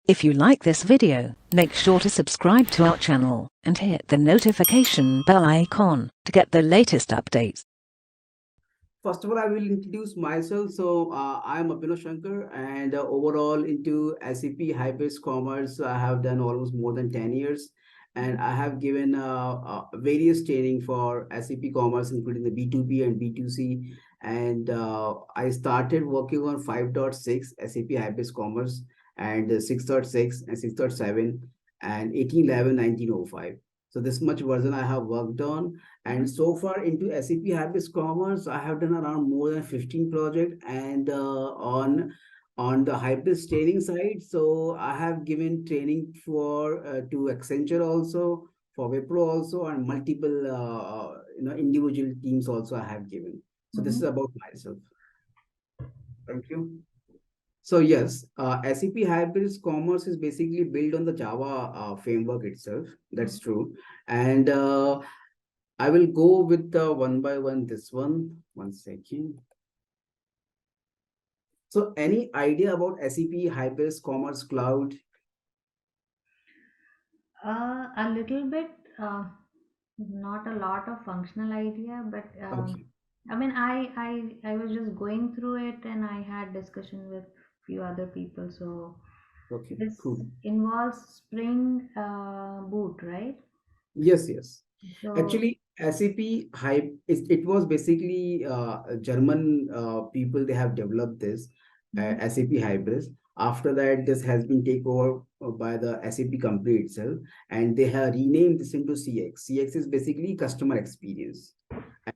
If you like this video, make sure to subscribe to our channel and hit the notification bell icon to get the latest updates. First of all, I will introduce myself. I'm Abhinav Shankar, and overall into SAP Hybris Commerce, I have done almost more than 10 years. And I have given various training for SAP Commerce, including the B2B and B2C. And I started working on 5.6 SAP Hybris Commerce and 6.6 and 6.7 and 1811, 1905. So this much version I have worked on. And so far into SAP Habits Commerce, I have done around more than 15 projects and on the Hybris training side. So I have given training for to Accenture also, for Wipro also, and multiple individual teams also I have given. So this is about myself. Thank you. So yes, SAP Hybris Commerce is basically built on the Java framework itself. That's true. And I will go with the one by one. This one. One second. So, any idea about SAP Hybris Commerce Cloud? A little bit, not a lot of functional idea, but Okay. I mean, I was just going through it, and I had discussion with few other people. So Okay. this Cool. involves Spring Boot, right? Yes. Yes. So. Actually, SAP Hype it was basically German people they have developed this Mhm. SAP Hybris. After that, this has been taken over by the SAP company itself, and they have renamed this into CX. CX is basically customer experience.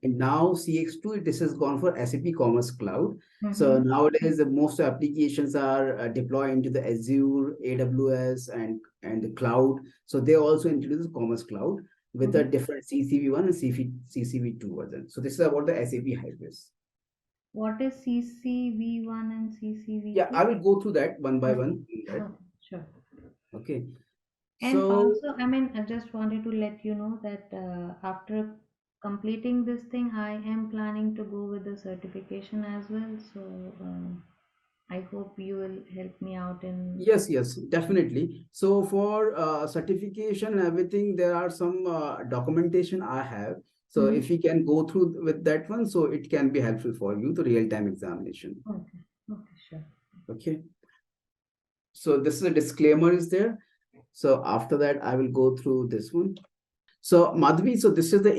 And now CX2, this has gone for SAP Commerce Cloud. So Mhm. nowadays, the most applications are deployed into the Azure, AWS, and the cloud. So they also introduced Commerce Cloud with a Mhm. different CCV1 and CCV2 version. So this is about the SAP Hybris. What is CCV1 and Yeah, I CCV2? will go through that one by Okay. one. Right? Okay, sure. Okay. And So also, I mean, I just wanted to let you know that after completing this thing, I am planning to go with the certification as well. So I hope you will help me out in. yes, yes, definitely. So for certification and everything, there are some documentation I have. So Mhm. if you can go through with that one, so it can be helpful for you to real-time examination. Okay, okay, sure. Okay. So this is a disclaimer is there. So after that, I will go through this one. So Madhvi, so this is the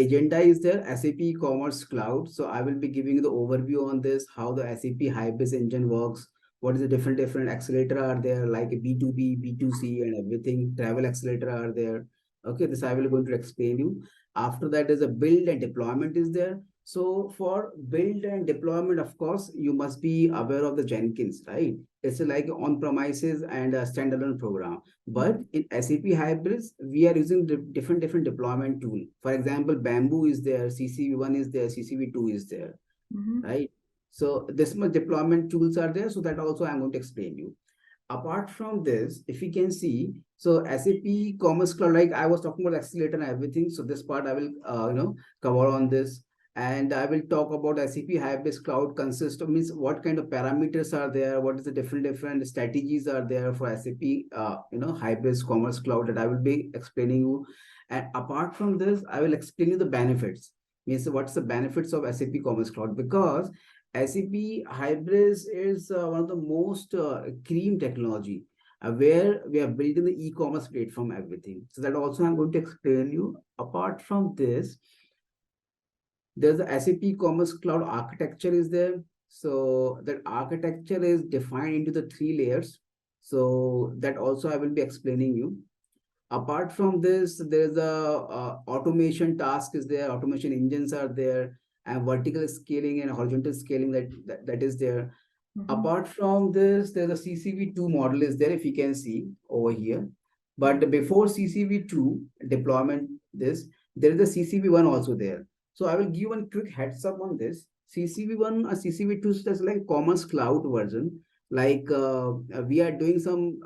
agenda is there, SAP Commerce Cloud. So I will be giving you the overview on this, how the SAP Hybris engine works, what is the different accelerator are there, like B2B, B2C and everything, travel accelerator are there. Okay, this I will going to explain you. After that is a build and deployment is there. So for build and deployment, of course, you must be aware of the Jenkins, right? It's like on premises and a standalone program. But Mhm. in SAP Hybrids, we are using different deployment tool. For example, Bamboo is there, CCV1 is there, CCV2 is there, Mhm. right? So this much deployment tools are there. So that also I'm going to explain you. Apart from this, if you can see, so SAP Commerce Cloud, like I was talking about accelerator and everything. So this part I will, cover on this. And I will talk about SAP Hybris Cloud consists of means what kind of parameters are there, what is the different strategies are there for SAP, Hybris Commerce Cloud that I will be explaining you. And apart from this, I will explain you the benefits. Means what's the benefits of SAP Commerce Cloud because SAP Hybris is one of the most cream technology where we are building the e-commerce platform, everything. So that also I'm going to explain you. Apart from this, there's the SAP Commerce Cloud architecture is there. So that architecture is defined into the three layers. So that also I will be explaining you. Apart from this, there's a automation task is there, automation engines are there, and vertical scaling and horizontal scaling that is there. Mhm. Apart from this, there's a CCV2 model is there if you can see over here. Okay. But before CCV2 deployment, this there is a CCV1 also there. So I will give one quick heads up on this. CCV1 or CCV2 is just like Commerce Cloud version. Like we are doing some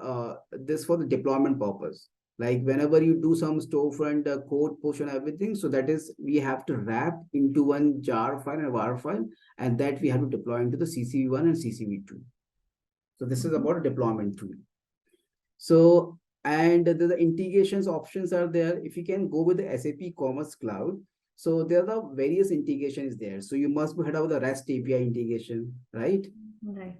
this for the deployment purpose. Like whenever you do some storefront code push and everything, so that is we have to wrap into one jar file and var file and that we have to deploy into the CCV1 and CCV2. So this is Mhm. about a deployment tool. So, and the integrations options are there. If you can go with the SAP Commerce Cloud, so there are the various integrations there. So you must be heard of the REST API integration, right? Right.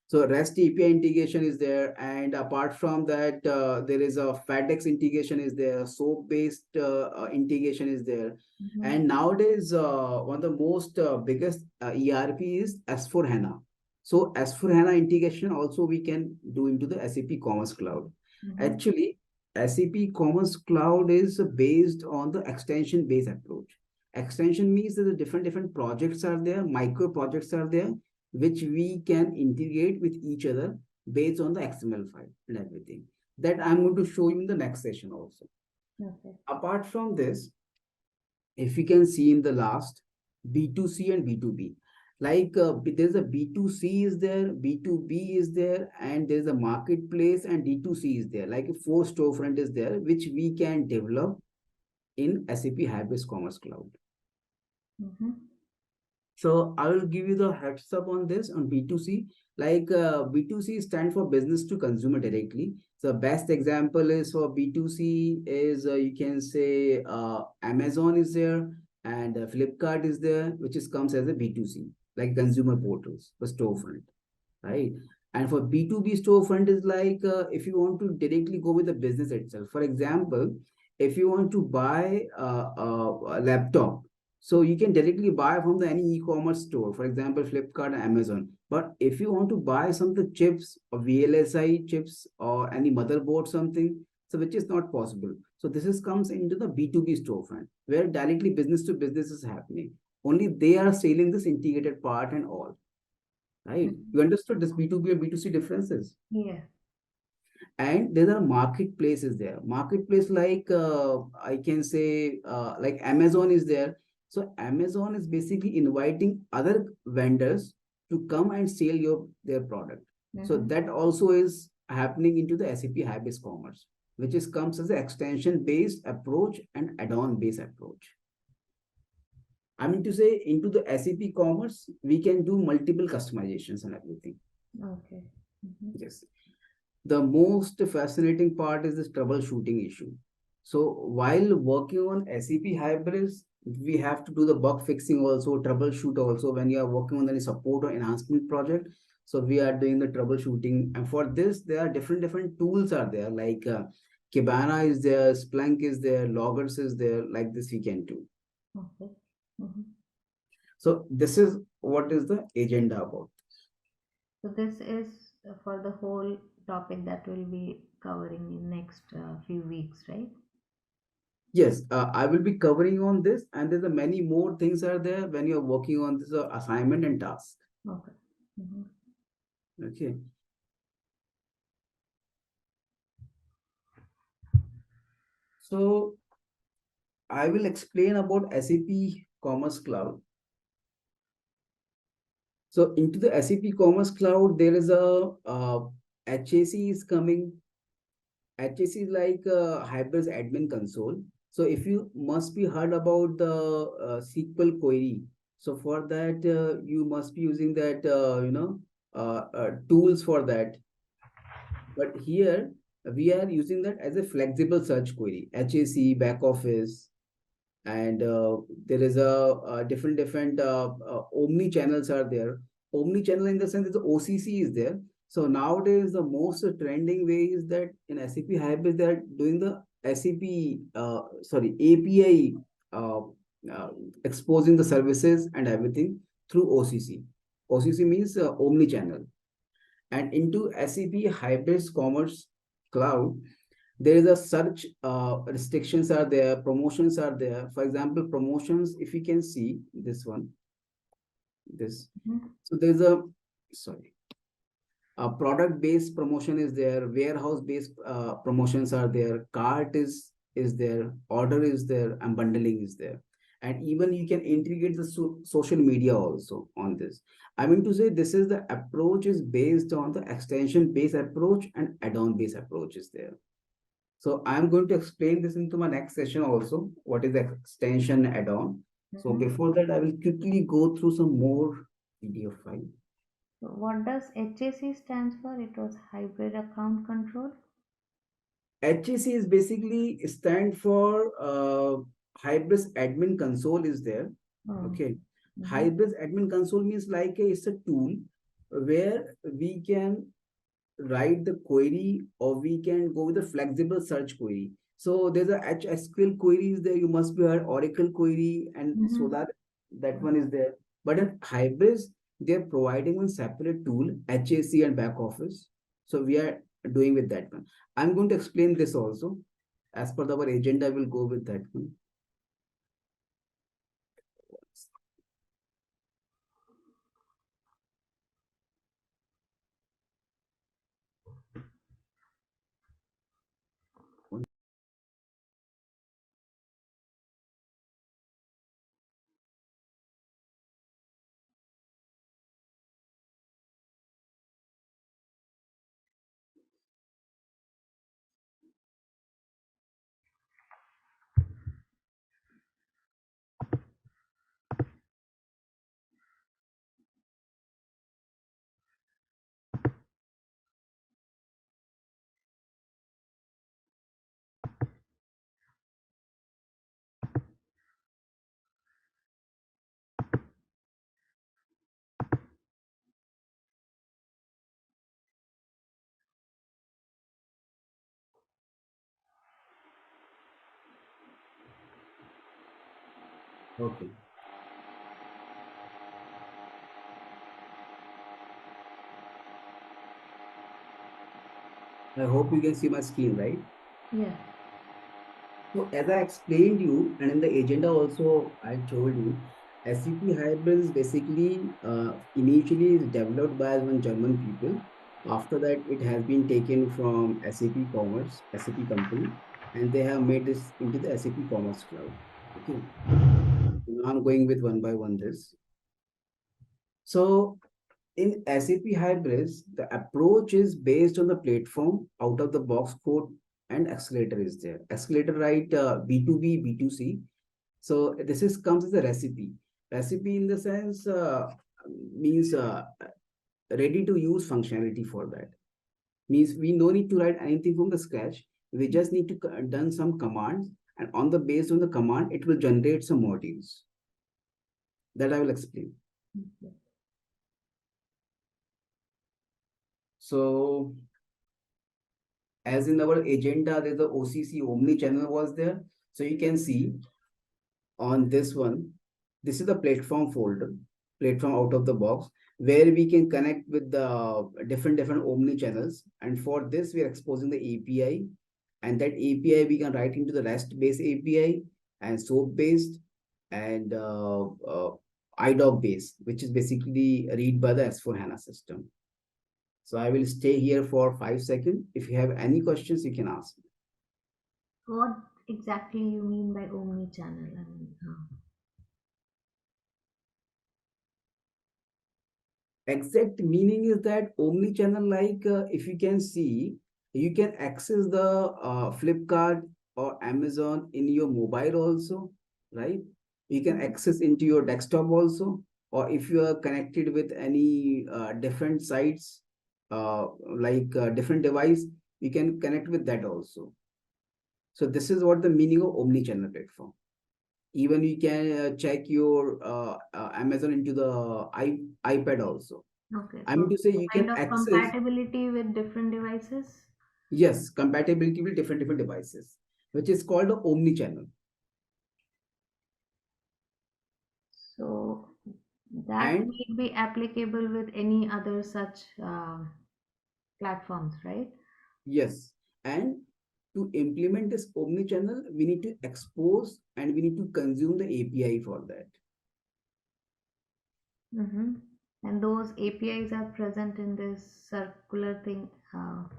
So REST API integration is there, and apart from that, there is a FedEx integration is there, SOAP-based integration is there, Mm-hmm. and nowadays one of the most biggest ERP is S4 HANA. So S4 HANA integration also we can do into the SAP Commerce Cloud. Mm-hmm. Actually, SAP Commerce Cloud is based on the extension-based approach. Extension means that the different projects are there, micro projects are there, which we can integrate with each other based on the XML file and everything. That I'm going to show you in the next session also. Okay. Apart from this, if you can see in the last, B2C and B2B. Like there's a B2C is there, B2B is there, and there's a marketplace and D2C is there. Like a 4 storefront is there, which we can develop in SAP Hybris Commerce Cloud. Mm-hmm. So I will give you the heads up on this on B2C. Like B2C stand for business to consumer directly. So best example is for B2C is you can say Amazon is there and Flipkart is there, which is comes as a B2C, like consumer portals for storefront, right? And for B2B storefront is like if you want to directly go with the business itself. For example, if you want to buy a laptop, so you can directly buy from the any e-commerce store, for example, Flipkart and Amazon. But if you want to buy some of the chips or VLSI chips or any motherboard, something, so which is not possible. So this is comes into the B2B storefront, where directly business to business is happening. Only they are selling this integrated part and all. Right? Mm-hmm. You understood this B2B and B2C differences? Yeah. And there are marketplaces there. Marketplace like I can say like Amazon is there. So Amazon is basically inviting other vendors to come and sell their product. So Mm-hmm. that also is happening into the SAP Hybris Commerce, which is comes as an extension based approach and add-on based approach. I mean to say into the SAP Commerce, we can do multiple customizations and everything. Okay. Mm-hmm. Yes. The most fascinating part is this troubleshooting issue. So while working on SAP Hybris, we have to do the bug fixing also, troubleshoot also when you are working on any support or enhancement project. So we are doing the troubleshooting, and for this there are different tools are there like Kibana is there, Splunk is there, Loggers is there. Like this we can do. Okay. Mm-hmm. So this is what is the agenda about. So this is for the whole topic that we'll be covering in next few weeks, right? Yes, I will be covering on this, and there's a many more things are there when you're working on this assignment and task. Okay. Mm-hmm. Okay. So I will explain about SAP Commerce Cloud. So into the SAP Commerce Cloud, there is a HAC is coming. HAC is like a Hybris Admin Console. So if you must be heard about the SQL query, so for that you must be using that tools for that. But here we are using that as a flexible search query, HAC, back office, and there is a different omni channels are there. Omni channel in the sense that the OCC is there. So nowadays the most trending way is that in SAP Hybris they are doing the SAP API uh, exposing the services and everything through OCC. OCC means omni channel, and into SAP Hybris Commerce Cloud there is a search restrictions are there, promotions are there. For example, promotions, if you can see this one, this. Mm-hmm. So there's a product based promotion is there, warehouse based promotions are there, cart is there, order is there, and bundling is there. And even you can integrate the social media also on this. I mean to say this is the approach is based on the extension based approach and add-on based approach is there. So I'm going to explain this into my next session also, what is the extension add-on. So Mm-hmm. before that, I will quickly go through some more PDF file. So what does HAC stands for? It was hybrid account control. HAC is basically stand for Hybris Admin Console is there. Oh. Okay. Mm-hmm. Hybris Admin Console means like it's a tool where we can write the query or we can go with a flexible search query. So there's a HSQL queries there. You must be heard Oracle query, and so Mm-hmm. that one is there. But in Hybris, they're providing one separate tool, HAC and back office. So we are doing with that one. I'm going to explain this also. As per our agenda, we'll go with that one. Okay. I hope you can see my screen, right? Yeah. So as I explained you, and in the agenda also I told you, SAP Hybrid is basically initially is developed by one German people. After that, it has been taken from SAP Commerce, SAP company, and they have made this into the SAP Commerce Cloud. Okay. Now I'm going with one by one this. So in SAP Hybrids, the approach is based on the platform, out of the box code, and accelerator is there. Accelerator, right? B2B, B2C. So this is comes as a recipe. Recipe in the sense means ready to use functionality for that. Means we no need to write anything from the scratch. We just need to done some commands, and on the based on the command, it will generate some modules. That I will explain. Okay. So as in our agenda, there's the OCC Omni channel was there. So you can see on this one, this is the platform folder, platform out of the box, where we can connect with the different Omni channels. And for this, we are exposing the API. And that API we can write into the REST-based API and SOAP-based and IDOC-based, which is basically read by the S4HANA system. So I will stay here for 5 seconds. If you have any questions, you can ask. What exactly you mean by omni-channel? I mean, Exact meaning is that omni-channel, like if you can see, you can access the Flipkart or Amazon in your mobile also, right? You can mhm. access into your desktop also, or if you are connected with any different sites, like different device, you can connect with that also. So this is what the meaning of omni-channel platform. Even you can check your Amazon into the iPad also. Okay, I mean so to say you kind can of access, compatibility with different devices. yes, compatibility with different devices, which is called the omni-channel. So that And may be applicable with any other such platforms, right? yes, and to implement this omni-channel, we need to expose and we need to consume the API for that. Mm-hmm. And those APIs are present in this circular thing,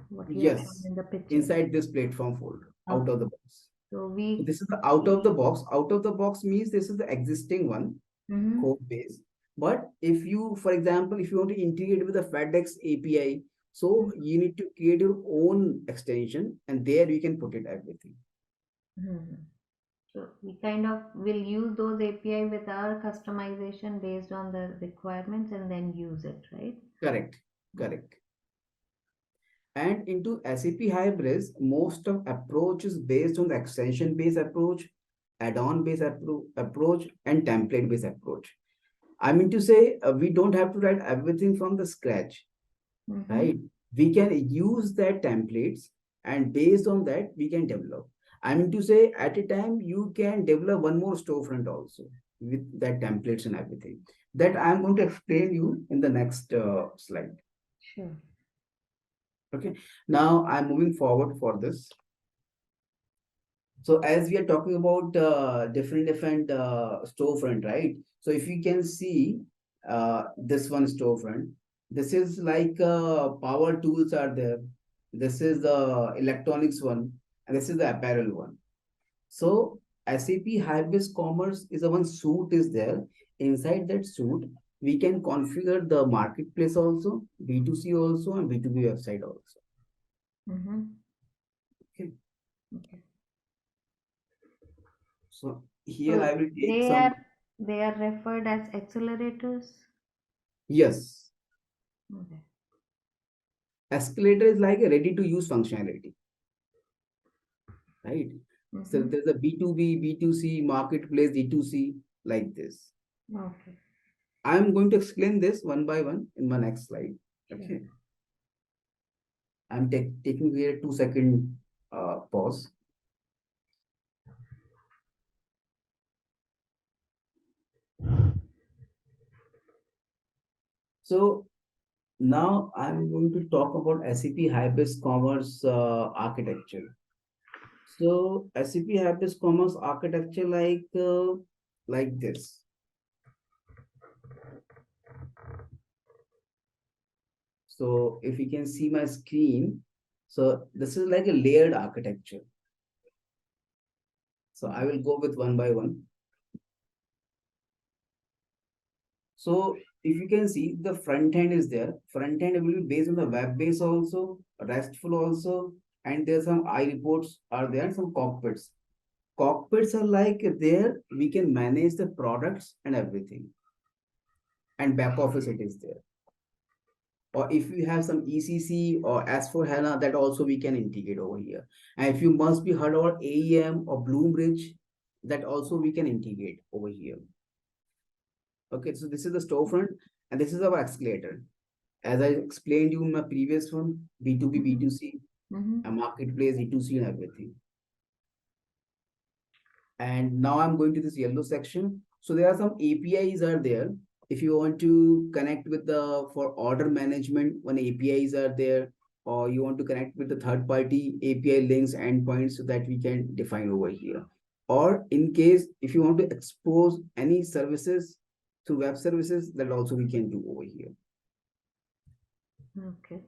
what you have shown Yes, in the picture. inside this platform folder, out of Okay. the box. So So we, this is the out of the box. Out of the box means this is the existing one, mm-hmm. code base. But if you, for example, if you want to integrate with the FedEx API, so you need to create your own extension and there you can put it everything. Mm-hmm. So we kind of will use those API with our customization based on the requirements and then use it, right? Correct. Correct. And into SAP Hybris, most of approach is based on the extension-based approach, add-on based approach, and template-based approach. I mean to say, we don't have to write everything from the scratch, Mm-hmm. right? We can use that templates, and based on that, we can develop. I mean to say, at a time, you can develop one more storefront also with that templates and everything. That I'm going to explain you in the next slide. Sure. Okay. Now I'm moving forward for this. So as we are talking about different storefront, right? So if you can see this one storefront, this is like power tools are there. This is the electronics one, and this is the apparel one. So SAP Hybris Commerce is a one suite is there. Inside that suite, we can configure the marketplace also, B2C also, and B2B website also. Mm-hmm. Okay. Okay. So here So I will take they some. are they are referred as accelerators. Yes. Okay. Escalator is like a ready to use functionality, right? So Mm-hmm. there's a B2B, B2C, marketplace, D2C, like this. Okay. I'm going to explain this one by one in my next slide. Sure. Okay. I'm taking here 2 second pause. So now I'm going to talk about SAP Hybris Commerce architecture. So SAP Hybris Commerce architecture like this. So if you can see my screen, so this is like a layered architecture. So I will go with one by one. So if you can see the front end is there. Front end will be based on the web base also, RESTful also, and there's some iReports are there and some cockpits. Cockpits are like there we can manage the products and everything. And back office it is there. Or if you have some ECC or S4HANA, that also we can integrate over here. And if you must be heard about AEM or Bloomridge, that also we can integrate over here. Okay, so this is the storefront and this is our escalator. As I explained you in my previous one, B2B, B2C, Mm-hmm. a marketplace, E2C and everything. And now I'm going to this yellow section. So there are some APIs are there. If you want to connect with the for order management, when APIs are there, or you want to connect with the third party API links endpoints so that we can define over here. Or in case if you want to expose any services to web services, that also we can do over here. Okay.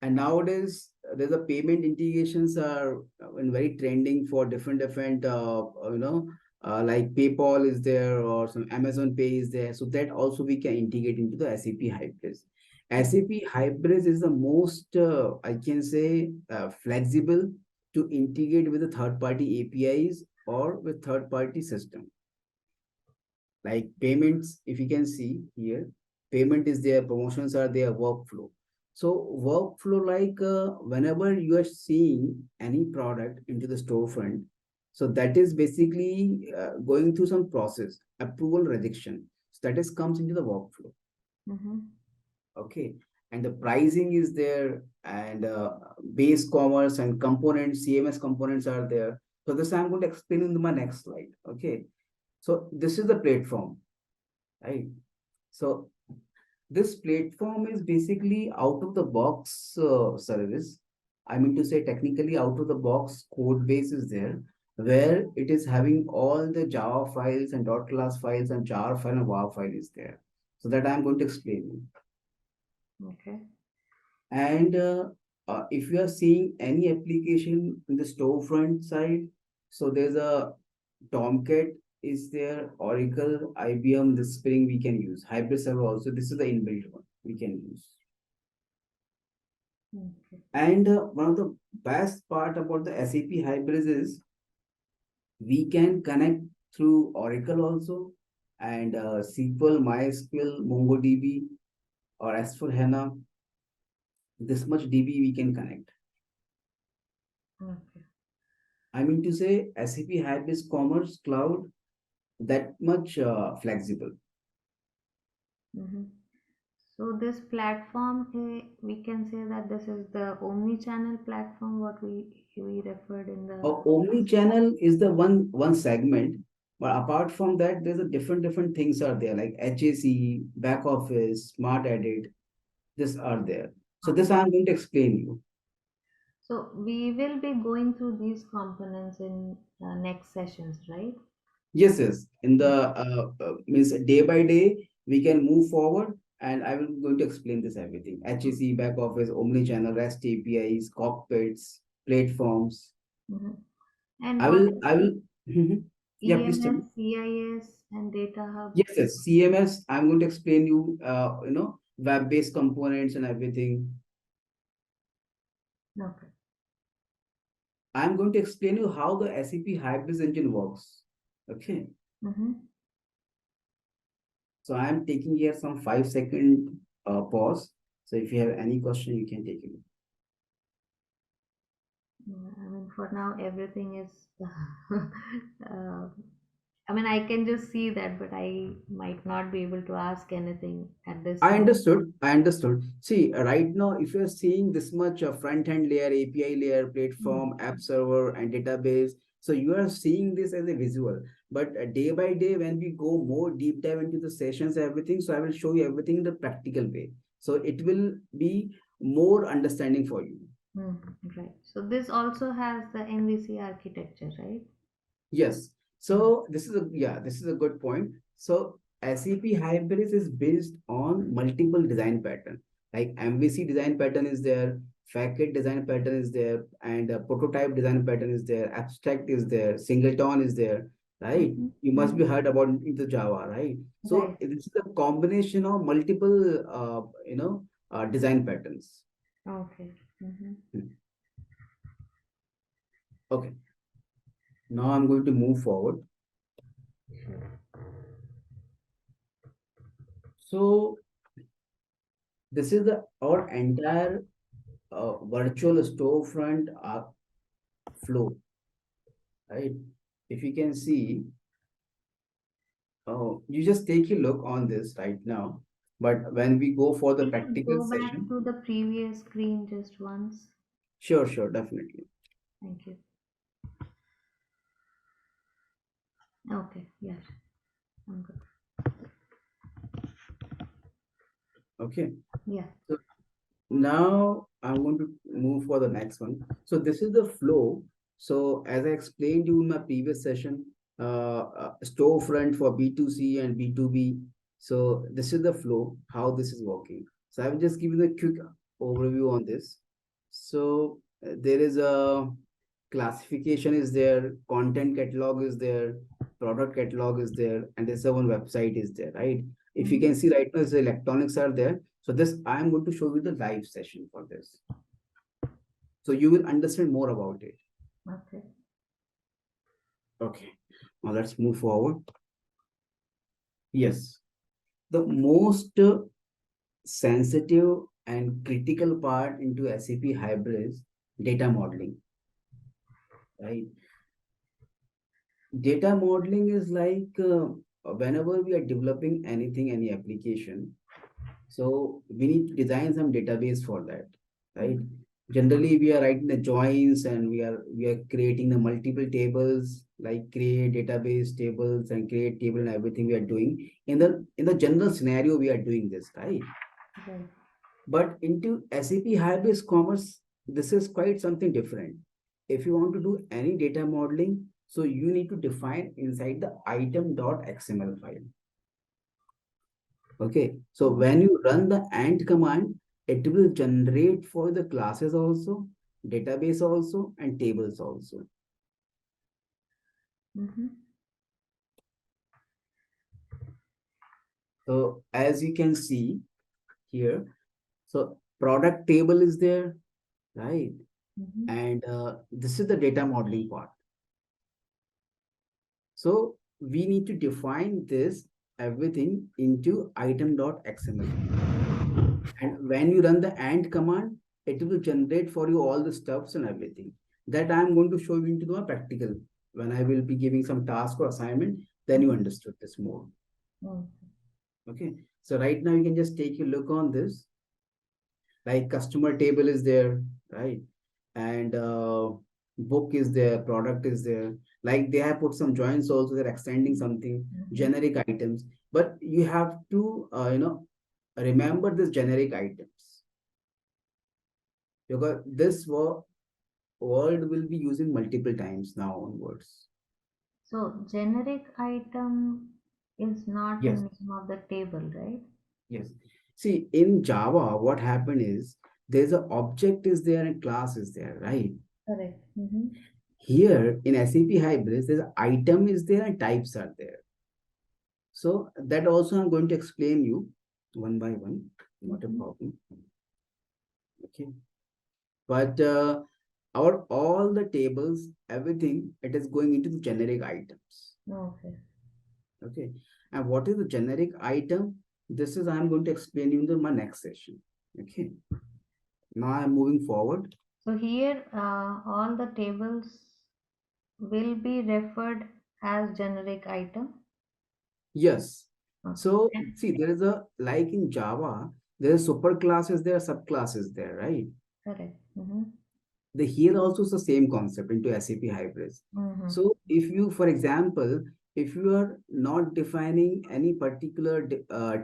And nowadays there's a payment integrations are in very trending for different like PayPal is there or some Amazon Pay is there, so that also we can integrate into the SAP Hybris. SAP Hybris is the most I can say flexible to integrate with the third party APIs or with third party system. Like payments, if you can see here, payment is there, promotions are there, workflow. So workflow like whenever you are seeing any product into the storefront, so that is basically going through some process, approval, rejection. So that is comes into the workflow. Mm-hmm. Okay. And the pricing is there and base commerce and components, CMS components are there. So this I'm going to explain in my next slide. Okay. So this is the platform, right? So this platform is basically out of the box service. I mean to say technically out of the box code base is there where it is having all the Java files and .class files and jar file and WAR file is there. So that I'm going to explain you. Okay. And if you are seeing any application in the storefront side, so there's a Tomcat is there, Oracle, IBM, the Spring we can use. Hybrid server also, this is the inbuilt one we can use. Okay. And one of the best part about the SAP Hybrid is we can connect through Oracle also and SQL, MySQL, MongoDB or S4HANA. this much DB we can connect. Okay. I mean to say SAP Hybris Commerce Cloud that much flexible. Mm-hmm. So this platform, we can say that this is the omni-channel platform, what we referred in the last. Omni-channel is the one segment, but apart from that, there's a different things are there like HAC, back office, smart edit. This are there. So this Okay. I'm going to explain you. So we will be going through these components in next sessions, right? Yes. In the Okay. means day by day we can move forward, and I will going to explain this everything. HAC, back office, omni-channel, REST APIs, cockpits, platforms. Mm-hmm. And I what will is I will. Mhm. Yeah, please tell me. EMS, CIS, and Data Hub? Yes. CMS, I'm going to explain you, web-based components and everything. Okay. I'm going to explain you how the SAP Hybris engine works. Okay. Mm-hmm. So I'm taking here some 5 second pause. So if you have any question, you can take it. Yeah, I mean, for now, everything is. uh, I mean, I can just see that, but I might not be able to ask anything at this I moment. understood. I understood. See, right now, if you're seeing this much front-end layer, API layer, Mm. platform, app server, and database, so you are seeing this as a visual. But day by day, when we go more deep dive into the sessions, everything, so I will show you everything in the practical way. So it will be more understanding for you. Mm, right. So this also has the MVC architecture, right? Yes. Mm. So this is a good point. So SAP Hybris is based on multiple design pattern. Like MVC design pattern is there, Facet design pattern is there, and prototype design pattern is there, abstract is there, singleton is there, right? Mm-hmm. You must Mm-hmm. be heard about into Java, right? So Right. this is a combination of multiple design patterns. Okay. Mm-hmm. Hmm. Okay. Now I'm going to move forward. So this is the our entire virtual storefront flow, right? If you can see, you just take a look on this right now. But when we go for the Can you practical go back session, to the previous screen just once? sure, definitely. Thank you. Okay. Yes. I'm good. Okay. Yeah. So now I'm going to move for the next one. So this is the flow. So as I explained you in my previous session, storefront for B2C and B2B. So this is the flow, how this is working. So I will just give you the quick overview on this. So there is a classification is there, content catalog is there, product catalog is there, and there's a one website is there, right? If you Mm-hmm. can see right now, the electronics are there. So this, I am going to show you the live session for this. So you will understand more about it. Okay. Okay. Now let's move forward. Yes. The most sensitive and critical part into SAP Hybris data modeling, right? Data modeling is like whenever we are developing anything, any application, so we need to design some database for that, right? Mm-hmm. Generally, we are writing the joins and we are creating the multiple tables, like create database tables and create table and everything we are doing. In the general scenario, we are doing this, right? Right. But into SAP Hybris Commerce, this is quite something different. If you want to do any data modeling, so you need to define inside the item.xml file. Okay, so Mm-hmm. when you run the ant command, it will generate for the classes also, database also, and tables also. Mm-hmm. So as you can see here, so product table is there, right? Mm-hmm. And this is the data modeling part. So we need to define this everything into item.xml. And when you run the AND command, it will generate for you all the stuffs and everything that I'm going to show you into the practical when I will be giving some task or assignment. Then you understood this more. Mm. Okay. So right now you can just take a look on this. Like customer table is there, right? And book is there, product is there. Like they have put some joints also, they're extending something, generic items. But you have to, remember this generic items because this word will be using multiple times now onwards. So generic item is not the Yes, name of the table, right? yes. See, in Java, what happened is there's a object is there and class is there, right? Correct. Mm-hmm. Here in SAP Hybris, there's an item is there and types are there. So that also I'm going to explain you one by one, not a Mm-hmm. problem. Okay. But our all the tables, everything, it is going into the generic items. Okay. Okay. And what is the generic item? This is I'm going to explain you in my next session. Okay. Now I'm moving forward. So here, all the tables will be referred as generic item. Yes. Okay. So see, there is a like in Java, there is super classes there, subclasses there, right? Correct. Mm-hmm. The here also is the same concept into SAP Hybris. Mm-hmm. So if you, for example, if you are not defining any particular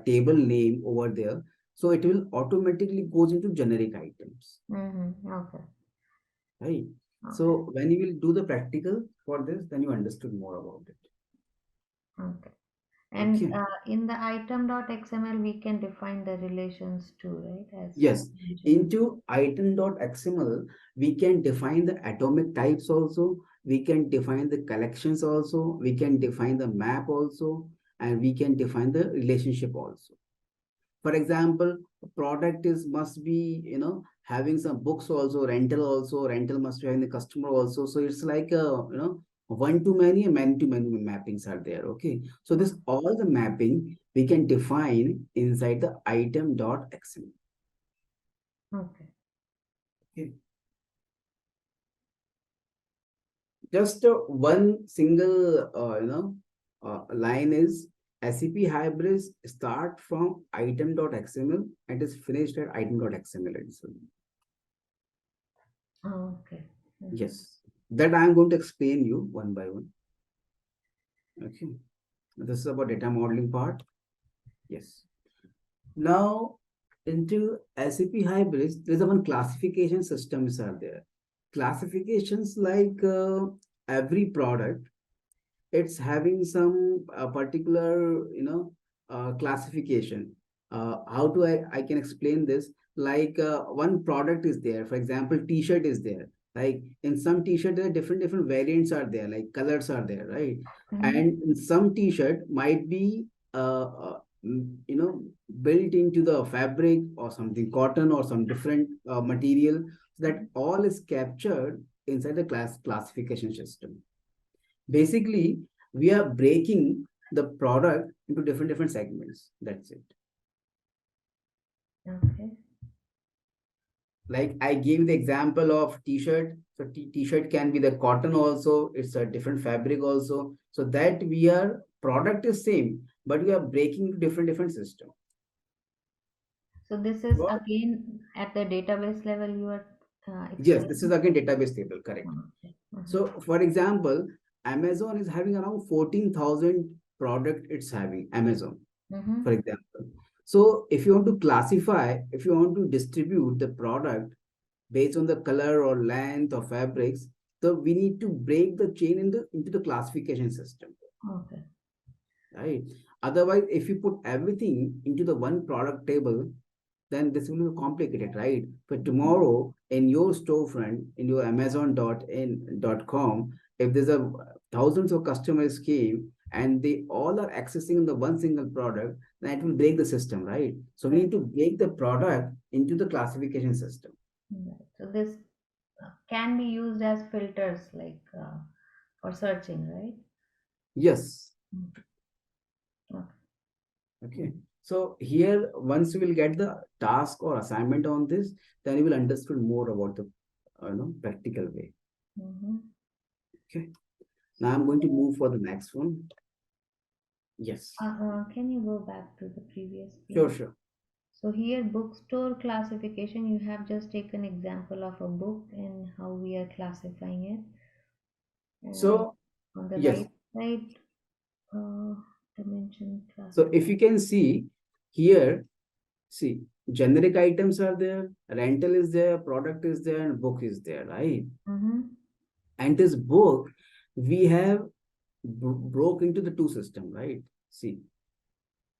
table name over there, so it will automatically goes into generic items, Mm-hmm. Okay. right? Okay. So when you will do the practical for this, then you understood more about it. Okay. And Okay. in the item.xml, we can define the relations too, right? As Yes, mentioned. into item.xml, we can define the atomic types also, we can define the collections also, we can define the map also, and we can define the relationship also. For example, a product is must be, having some books also, rental must be having the customer also. So it's like one to many and many to many mappings are there. Okay. So this all the mapping we can define inside the item.xml. Okay. Okay. Just one single line is SAP Hybris start from item.xml and is finished at item.xml itself. Okay. Okay. Yes, that I'm going to explain you one by one. Okay, this is about data modeling part. Yes. Now into SAP Hybris, there's a one classification systems are there. Classifications like every product it's having some particular classification. How do I can explain this? Like one product is there, for example t-shirt is there. Like in some t-shirt there are different variants are there, like colors are there, right? Mm-hmm. And in some t-shirt might be built into the fabric or something cotton or some different material, so that all is captured inside the classification system. Basically, we are breaking the product into different segments. That's it. Okay. Like I gave the example of t-shirt. So t-shirt can be the cotton also. It's a different fabric also. So that we are product is same, but we are breaking into different system. So this is Well, again at the database level you are yes, this is explaining. again database table, correct. Okay. Mm-hmm. So for example, Amazon is having around 14,000 product it's having Amazon, Mm-hmm. for example. So if you want to classify, if you want to distribute the product based on the color or length or fabrics, so we need to break the chain into the classification system, Okay. right? Otherwise, if you put everything into the one product table, then this will be complicated, right? But tomorrow in your storefront, in your Amazon.in.com, if there's a thousands of customers came and they all are accessing the one single product, then it will break the system, right? So we Right. need to break the product into the classification system. Right. So this can be used as filters like for searching, right? Yes. Mm. Okay. Okay. So here, once you will get the task or assignment on this, then you will understand more about the practical way. Mm-hmm. Okay. Now I'm going to move for the next one. Yes. Can you go back to the previous, Sure, please? sure. So here, bookstore classification, you have just taken example of a book and how we are classifying it. And So on the yes. right side, uh, dimension So if classification. you can see here, see, generic items are there, rental is there, product is there, and book is there, right? Mm-hmm. And this book, we have broke into the two system, right? See,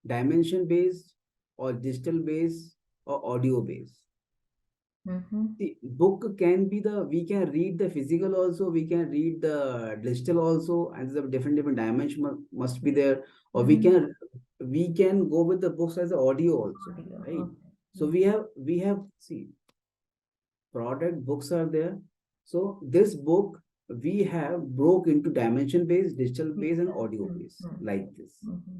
dimension based or digital based or audio based. Mm-hmm. The book can be we can read the physical also, we can read the digital also, and the different dimension must be there, or Mm-hmm. we can go with the books as the audio also, Audio. right? Okay. So Yeah. we have see product books are there. So this book we have broke into dimension based, digital based, and audio based like this, Mm-hmm.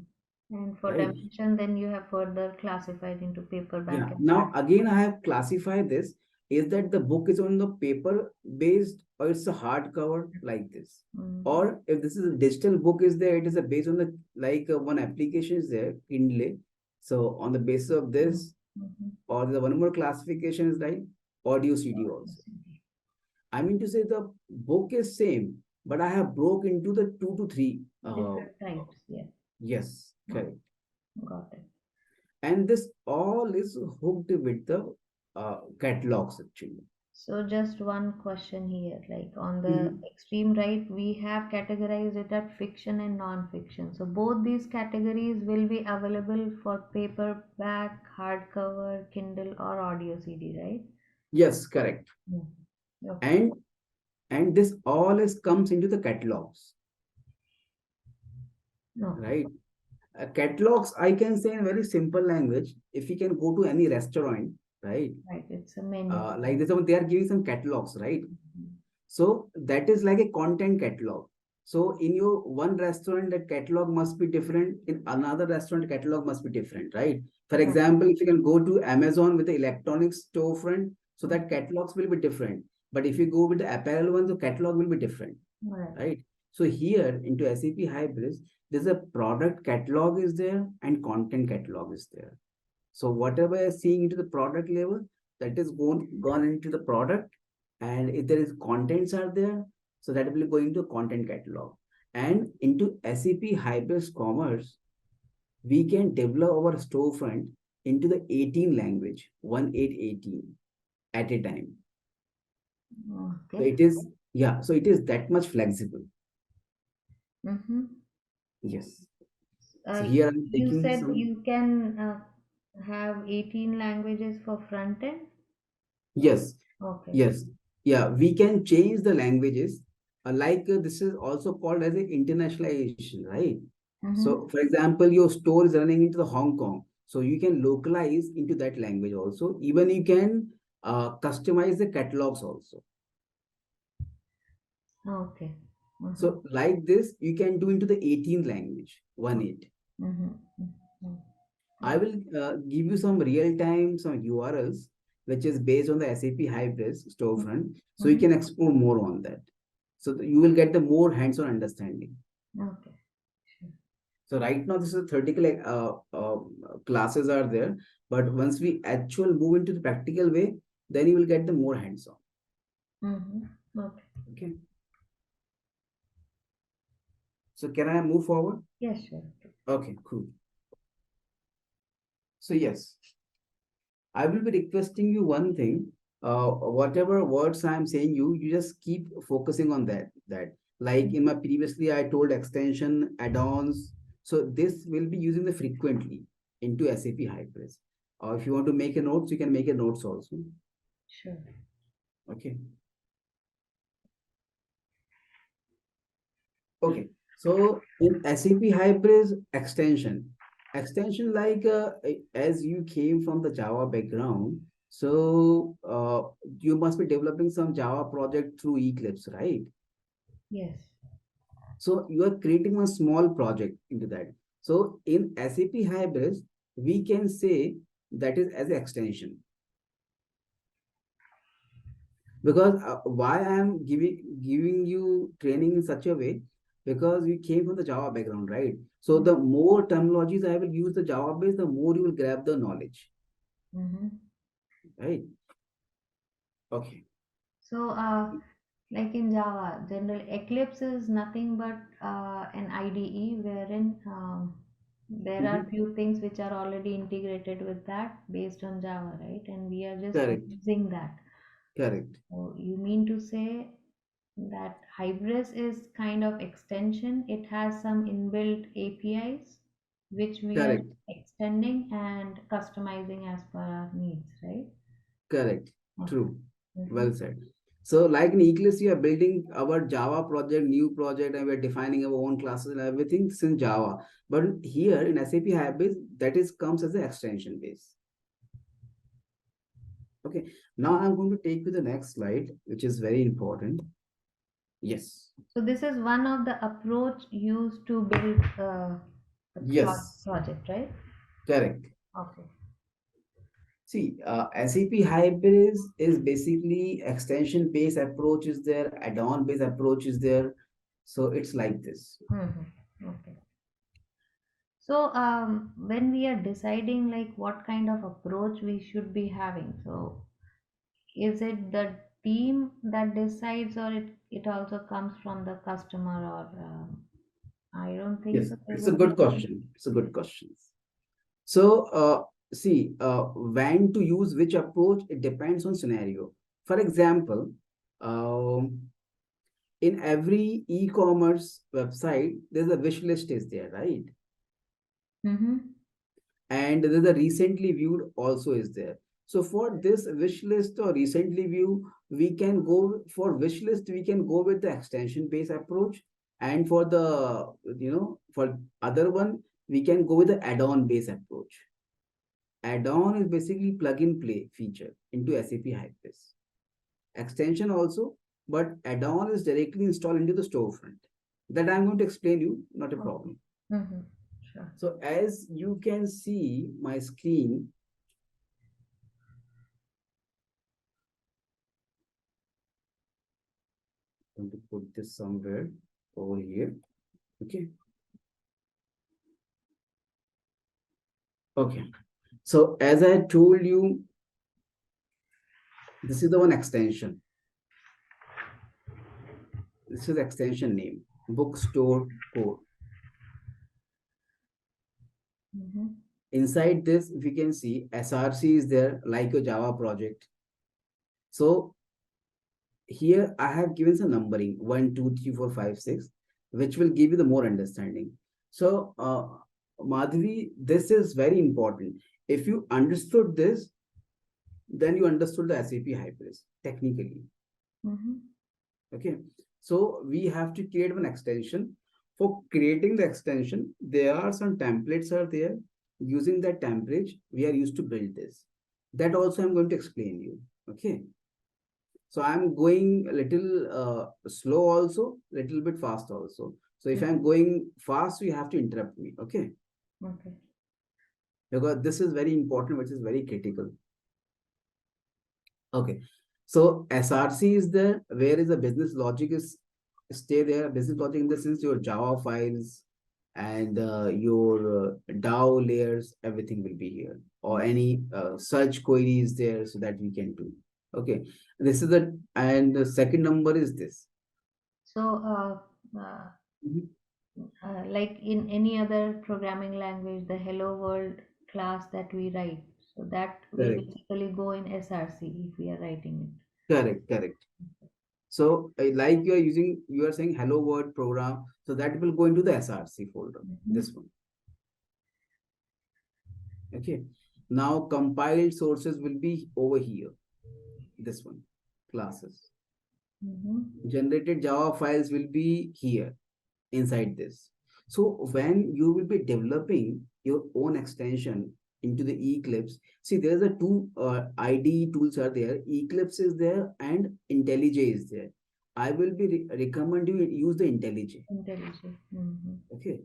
And for right? dimension, then you have further classified into paperback Yeah. and Now hard. again, I have classified this. Is that the book is on the paper based or it's a hardcover like this? Mm-hmm. Or if this is a digital book is there, it is a based on the one application is there, Kindle. So on the basis of this, Mm-hmm. or the one more classification is like audio CD also. I mean to say the book is same, but I have broke into the two to three. Different types. Yeah. Yes, correct. Got it. And this all is hooked with the catalogs actually. So just one question here, like on the Mhm. extreme right, we have categorized it at fiction and non-fiction. So both these categories will be available for paperback, hardcover, Kindle, or audio CD, right? Yes, correct. Mm. Okay. And this all is comes into the catalogs, Okay. right? Catalogs, I can say in very simple language. If you can go to any restaurant, right? Right. It's a menu. Like this one, they are giving some catalogs, right? Mhm. So that is like a content catalog. So in your one restaurant, that catalog must be different. In another restaurant, catalog must be different, right? For Right. example, if you can go to Amazon with the electronics storefront, so Mhm. that catalogs will be different. But if you go with the apparel one, the catalog will be different, Right. right? So here into SAP Hybris, there's a product catalog is there and content catalog is there. So whatever you're seeing into the product level, that is gone into the product. And if there is contents are there, so that will go into content catalog. And into SAP Hybris Commerce, we can develop our storefront into the 18 language, 1818 at a time. So Okay. it is, yeah, so it is that much flexible. Mm-hmm. Yes. So Uh, here I'm you taking said some, you can have 18 languages for front end? yes, Okay. yes. Yeah, we can change the languages. This is also called as a internationalization, right? Mm-hmm. So, for example, your store is running into the Hong Kong, so you can localize into that language also. Even you can customize the catalogs also. Okay. Mm-hmm. So, like this, you can do into the 18th language, 18. Mm-hmm. Mm-hmm. I will give you some real time, some URLs, which is based on the SAP Hybris storefront. So you Mm-hmm. can explore more on that. So you will get the more hands-on understanding. Okay. Sure. So right now, this is a theoretical classes are there, but once we actual move into the practical way, then you will get the more hands-on. Mm-hmm. Okay. Okay. So can I move forward? Yes, sure. Okay, cool. So yes, I will be requesting you one thing. Whatever words I'm saying you just keep focusing on that. Like in my previously, I told extension, add-ons. So this will be using the frequently into SAP Hybris. Or if you want to make a notes, you can make a notes also. Sure. Okay. Okay. So in SAP Hybris extension like as you came from the Java background, so you must be developing some Java project through Eclipse, right? Yes. So you are creating a small project into that. So in SAP Hybris, we can say that is as an extension. Because why I am giving you training in such a way, because we came from the Java background, right? So the more terminologies I will use the Java base, the more you will grab the knowledge, Mm-hmm. right? Okay. So, like in Java, general Eclipse is nothing but an IDE wherein there are Mhm. few things which are already integrated with that based on Java, right? And we are just Correct. using that. Correct. So you mean to say that Hybris is kind of extension? It has some inbuilt APIs which we are Correct. extending and customizing as per our needs, right? Correct. Okay. True. Mm-hmm. Well said. So, like in Eclipse, we are building our Java project, new project, and we're defining our own classes and everything since Java. But here in SAP Hybris, that is comes as an extension base. Okay. Now I'm going to take you the next slide, which is very important. Yes. So this is one of the approach used to build the Yes. project, right? Correct. Okay. See, SAP Hybris is basically extension-based approach is there, add-on-based approach is there. So it's like this. Mm-hmm. Okay. So when we are deciding like what kind of approach we should be having, so is it the team that decides, or it also comes from the customer, or I don't think Yes, so. There it's a would be good question. It's a good question. So, see, when to use which approach, it depends on scenario. For example, um, in every e-commerce website, there's a wish list is there, right? Mm-hmm. And there's a recently viewed also is there. So for this wish list or recently view, we can go for wish list, we can go with the extension based approach. And for the, for other one, we can go with the add-on based approach. Add-on is basically plug and play feature into SAP Hybris. Extension also, but add-on is directly installed into the storefront. That I'm going to explain you, not a Okay. problem. Mm-hmm. Sure. So as you can see my screen, I'm going to put this somewhere over here. Okay. Okay. So as I told you, this is the one extension. This is extension name, bookstore code. Mm-hmm. Inside this, if you can see, SRC is there, like your Java project. So here I have given some numbering 1, 2, 3, 4, 5, 6, which will give you the more understanding. So, Madhvi, this is very important. If you understood this, then you understood the SAP Hybris technically. Mm-hmm. Okay. So we have to create one extension. For creating the extension, there are some templates are there. Using that template, we are used to build this. That also I'm going to explain you. Okay. So I'm going a little slow also, little bit fast also. So if I'm going fast, you have to interrupt me. Okay. Okay. Because this is very important, which is very critical. Okay. So SRC is there, where is the business logic is stay there. Business logic in the sense your Java files and your DAO layers, everything will be here. Or any search queries there so that we can do. Okay. This is the, and the second number is this. So uh, Mhm. like in any other programming language, the hello world class that we write, so that will Correct. basically go in SRC if we are writing it. Correct. Correct. So like you are using, you are saying hello world program. So that will go into the SRC folder, Mm-hmm. this one. Okay. Now compiled sources will be over here. This one, classes. Mm-hmm. Generated Java files will be here inside this. So when you will be developing your own extension into the Eclipse, see there's a two IDE tools are there. Eclipse is there and IntelliJ is there. I will be recommend you use the IntelliJ. IntelliJ. Mm-hmm. Okay.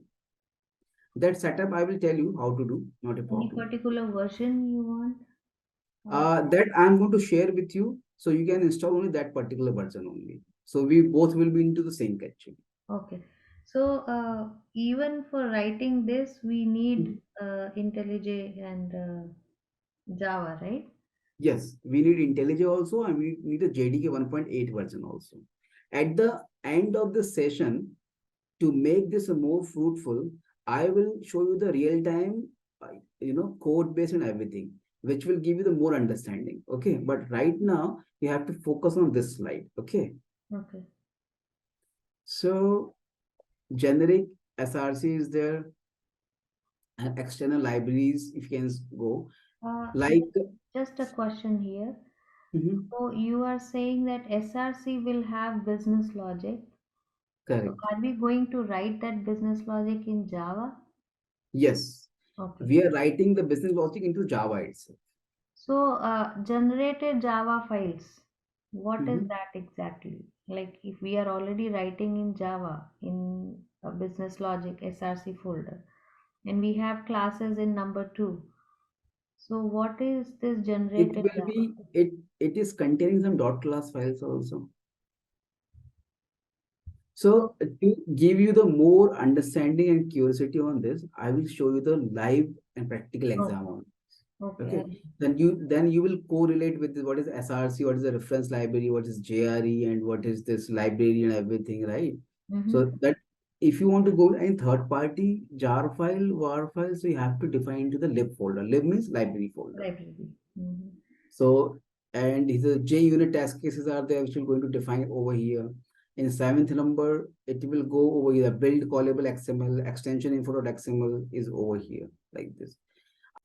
That setup I will tell you how to do, not a Any problem. particular version you want? Or That I'm going to share with you, so you can install only that particular version only. So we both will be into the sync actually. okay. So even for writing this, we need Mhm. IntelliJ and Java, right? Yes, we need IntelliJ also, and we need a JDK 1.8 version also. At the end of the session, to make this more fruitful, I will show you the real time, code base and everything, which will give you the more understanding. Okay, but right now you have to focus on this slide. Okay, Okay. so generic SRC is there, and external libraries if you can go Uh, like. just a question here. Mhm, So you are saying that SRC will have business logic. So correct. are we going to write that business logic in Java? Yes, Okay. we are writing the business logic into Java itself. So generated Java files, what is Mhm. that exactly? Like if we are already writing in Java in a business logic SRC folder and we have classes in number two. So what is this It generated will Java? be it is containing some dot class files also. So So to give you the more understanding and curiosity on this, I will show you the live and practical exam okay, on. okay. Okay. Then you will correlate with what is SRC, what is the reference library, what is JRE, and what is this library and everything, right? Mm-hmm. So that if you want to go in third party jar file, war file, so you have to define into the lib folder. Lib means library folder. Library. Mm-hmm. So, and the JUnit test cases are there, which we're going to define over here. In seventh number, it will go over here. Build callable XML, extension info.xml is over here, like this.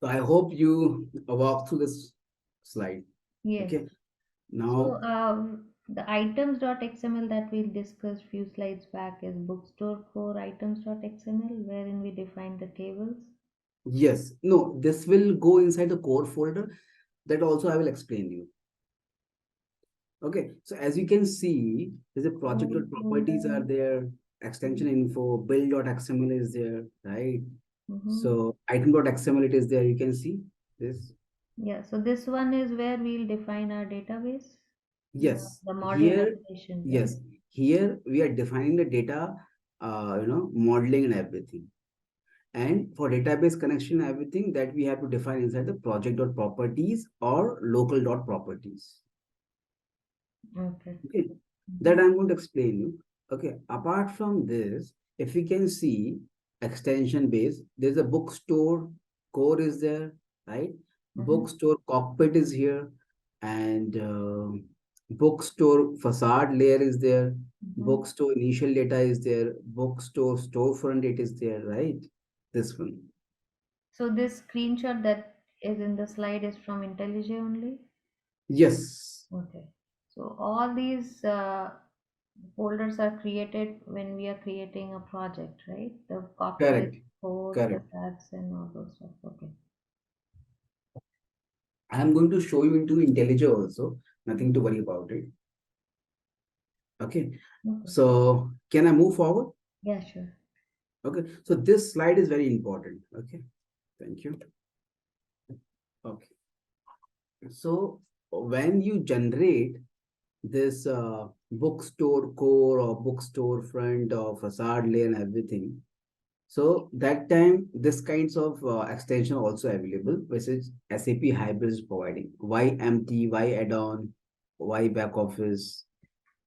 So I hope you walk through this slide. Yes. Okay. So Now, the items.xml that we discussed few slides back is bookstore core items.xml wherein we define the tables. yes, no, this will go inside the core folder. That also I will explain you. Okay. So as you can see, there's a project Core properties are folder. there, extension info, build.xml is there, right? Mm-hmm. So item.xml it is there. You can see this. Yeah, so this one is where we'll define our database, Yes. the Here, modularization, right? yes. Here we are defining the data, modeling and everything. And for database connection, everything that we have to define inside the project.properties or local.properties. Okay. Okay. Mm-hmm. That I'm going to explain you. Okay. Apart from this, if we can see extension base, there's a bookstore core is there, right? Mm-hmm. Bookstore cockpit is here, and bookstore facade layer is there. Mm-hmm. Bookstore initial data is there. Bookstore storefront it is there, right? This one. So this screenshot that is in the slide is from IntelliJ only? Yes, Okay. So all these folders are created when we are creating a project, right? The cockpit, correct, core, correct. facades, and all those stuff. Okay. I'm going to show you into IntelliJ also. Nothing to Mhm. worry about it. Okay. Okay. So can I move forward? Yeah, sure. Okay. So this slide is very important. Okay. Thank you. Okay. So when you generate this bookstore core or bookstore front or facade layer and everything, so that time this kinds of extension also available, which is SAP Hybrid is providing. YMT, Y add-on, Y back office.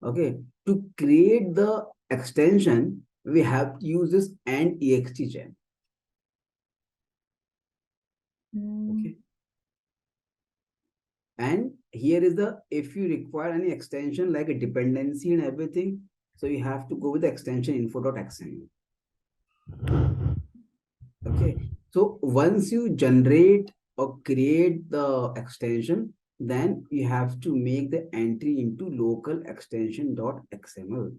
Okay. To create the extension, we have to use this and ext gem. Mm, Okay. And here is the, if you require any extension like a dependency and everything, so you have to go with the extension info.xml. Okay. So once you generate or create the extension, then you have to make the entry into local extension.xml.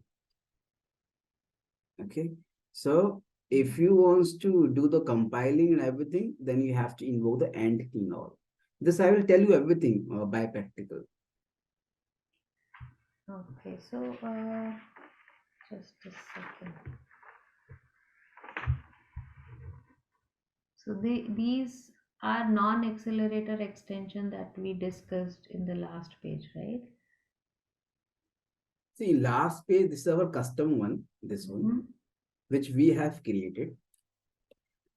Okay. So if you want to do the compiling and everything, then you have to invoke the entity null. This I will tell you everything by practical. okay. So just a second. So these are non-accelerator extension that we discussed in the last page, right? See, last page, this is our custom one, this one, Mm-hmm. which we have created.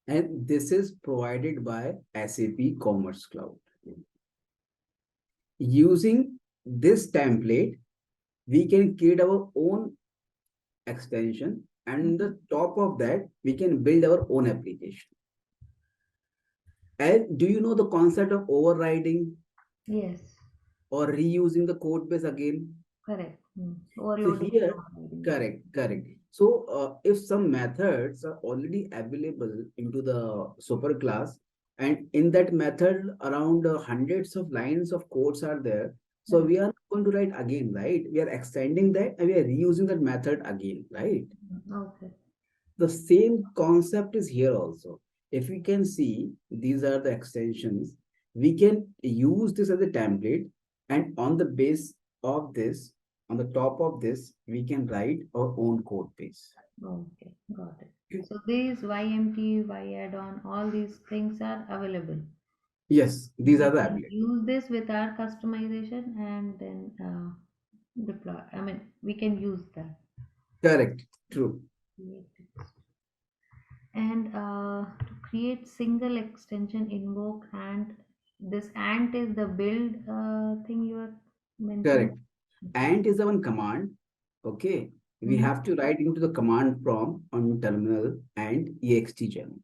And this is provided by SAP Commerce Cloud. Using this template, we can create our own extension, and the top of that, we can build our own application. And do you know the concept of overriding Yes, or reusing the code base again? correct. So Overloading and here, overloading, yes. correct. So if some methods are already available into the superclass, and in that method around hundreds of lines of codes are there, so Correct. we are going to write again, right? We are extending that and we are reusing that method again, right? Okay. The same concept is here also. If we can see, these are the extensions. We can use this as a template, and on the base of this, on the top of this, we can write our own code base. Okay, got it. So these YMT, Y add-on, all these things are available. Yes, these We are the can ability. use this with our customization and then deploy. I mean, we can use that. Correct. True. Create it. And to create single extension invoke and this ant is the build thing you are mentioning. Correct. And is the one command. Okay. We Mm-hmm. have to write into the command prompt on terminal and ext channel.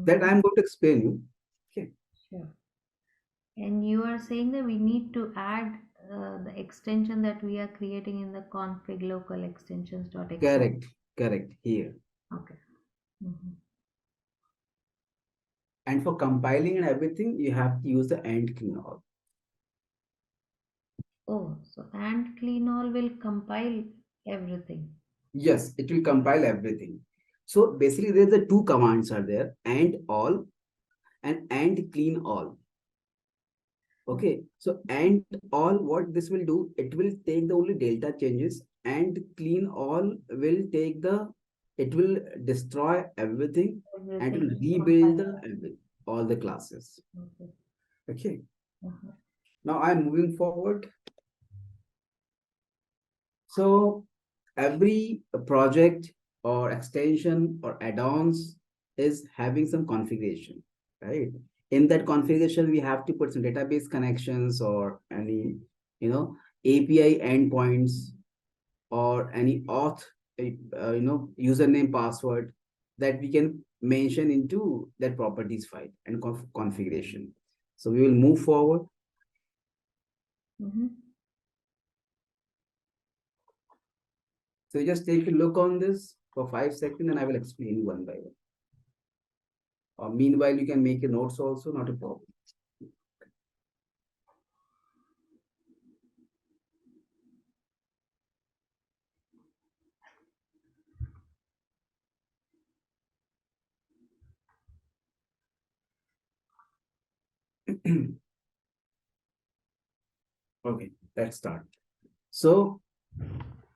That Mm-hmm. I'm going to explain you. Okay. Sure. And you are saying that we need to add the extension that we are creating in the config local extensions.xml. Correct. Correct. Here. Okay. Mm-hmm. And for compiling and everything, you have to use the and clean all. Oh, so and clean all will compile everything. Yes, it will compile everything. So basically, there's the two commands are there, and all and clean all. Okay. Okay, so and all, what this will do, it will take the only delta changes, and clean all will take the, it will destroy everything and Everything will is rebuild compiled. the all the classes. Okay. Okay, Uh-huh. now I'm moving forward. So every project or extension or add-ons is having some configuration, right? In that configuration, we have to put some database connections or any, API endpoints or any auth, username, password that we can mention into that properties file and configuration. So we will move forward. Mm-hmm. So you just take a look on this for 5 seconds and I will explain you one by one. Meanwhile, you can make your notes also, not a problem. Okay, let's start. So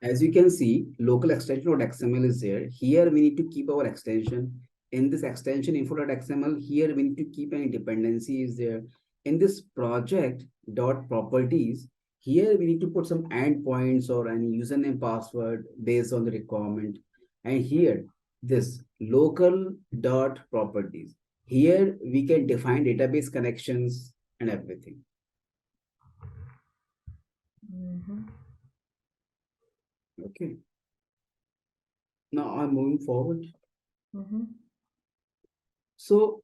as you can see, local extension.xml is there. Here we need to keep our extension. In this extension info.xml, here we need to keep any dependency is there. In this project dot properties, here we need to put some endpoints or any username password based on the requirement. And here, this local dot properties. Here we can define database connections and everything. Mm-hmm. Okay. Now I'm moving forward. Mm-hmm. So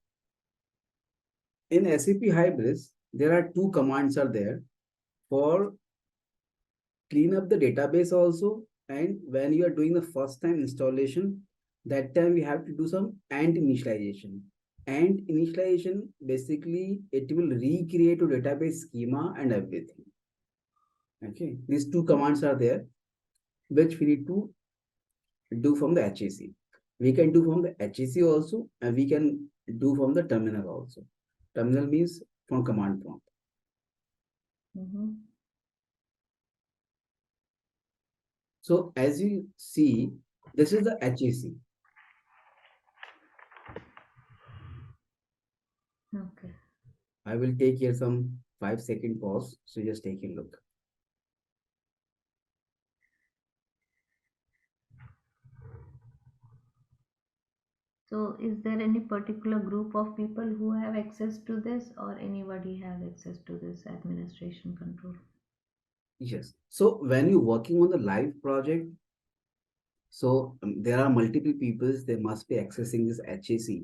in SAP Hybris, there are two commands are there for clean up the database also. And when you are doing the first time installation, that time we have to do some and initialization. And initialization, basically, it will recreate a database schema and everything. Okay, these two commands are there, which we need to do from the HAC. We can do from the HAC also, and we can do from the terminal also. Terminal means from command prompt. Mm-hmm. So as you see, this is the HAC. Okay. I will take here some 5-second pause. So just take a look. So is there any particular group of people who have access to this, or anybody have access to this administration control? Yes. So when you're working on the live project, so there are multiple peoples, they must be accessing this HAC.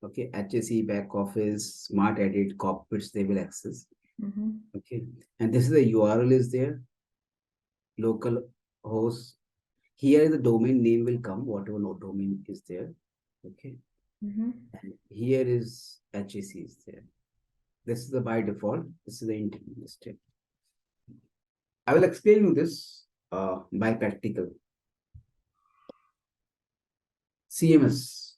Okay, HAC, back office, smart edit, cockpits, they will access. Mm-hmm. Okay. And this is the URL is there, local host. Here the domain name will come, whatever no domain is there. Okay. Mm-hmm. And here is HAC is there. This is the by default. This is the intermediate step. I will explain you this by practical. CMS.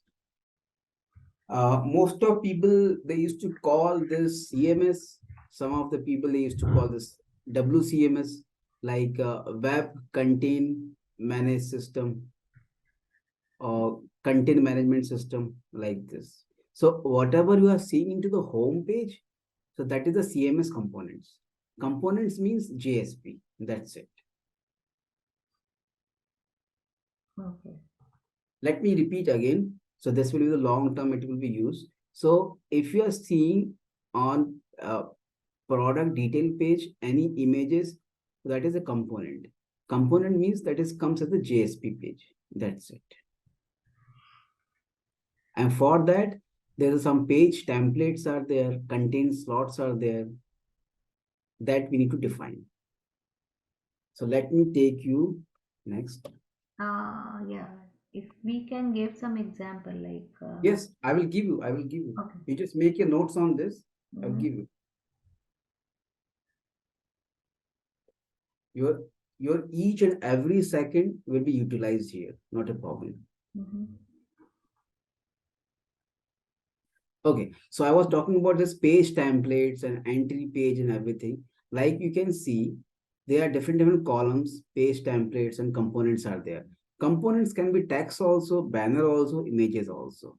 Most of people they used to call this CMS. Some of the people they used to call this WCMS, like Web Content Managed System or Content Management System, like this. So whatever you are seeing into the home page, so that is the CMS components. Components means JSP. That's it. Okay. Let me repeat again. So this will be the long term, it will be used. So if you are seeing on product detail page, any images, that is a component. Component means that is comes as a JSP page. That's it. And for that, there are some page templates are there, content slots are there that we need to define. So let me take you next. Yeah. If we can give some example, like Yes, I will give you. I will give you. okay. You just make your notes on this. I'll Mm-hmm. give you. Your your each and every second will be utilized here. Not a problem. Mm-hmm. Okay, so I was talking about this page templates and entry page and everything. Like you can see, there are different columns, page templates, and components are there. Components can be text also, banner also, images also.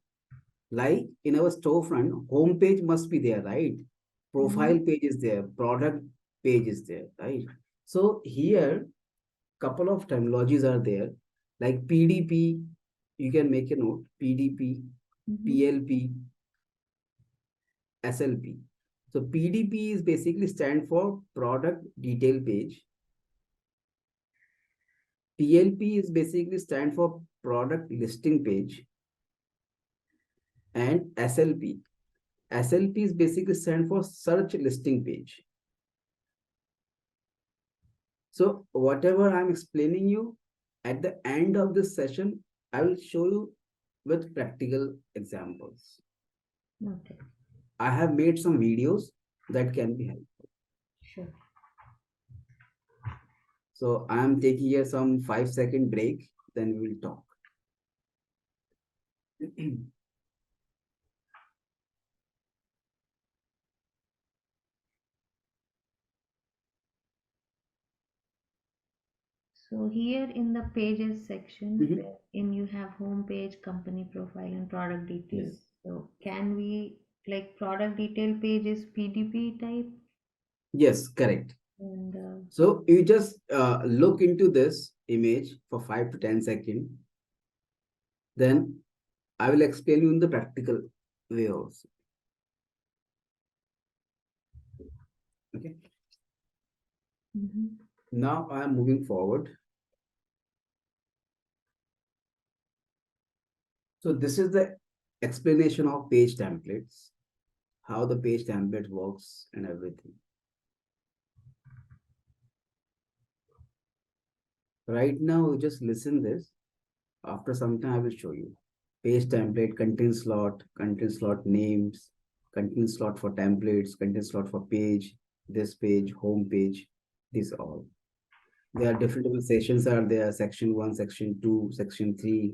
Like in our storefront, home page must be there, right? Mm-hmm. Profile page is there, product page is there, right? So here, couple of terminologies are there, like PDP. You can make a note: PDP, Mm-hmm. PLP, SLP. So PDP is basically stand for product detail page. PLP is basically stand for product listing page. And SLP. SLP is basically stand for search listing page. So whatever I'm explaining you, at the end of this session, I will show you with practical examples. Okay. I have made some videos that can be helpful. Sure. So I am taking here some 5-second break, then we will talk. So here in the pages section, Mhm. wherein you have home page, company profile, and product details. Yes. So can we like product detail page is PDP type Yes, correct. and So you just look into this image for 5 to 10 seconds. Then I will explain you in the practical way also. Okay. mhm. Now I am moving forward. So this is the explanation of page templates, how the page template works and everything. Right now, you just listen this. After some time, I will show you. Page template, content slot names, content slot for templates, content slot for page, this page, home page, this all. There are different sections are there, section 1, section 2, section 3,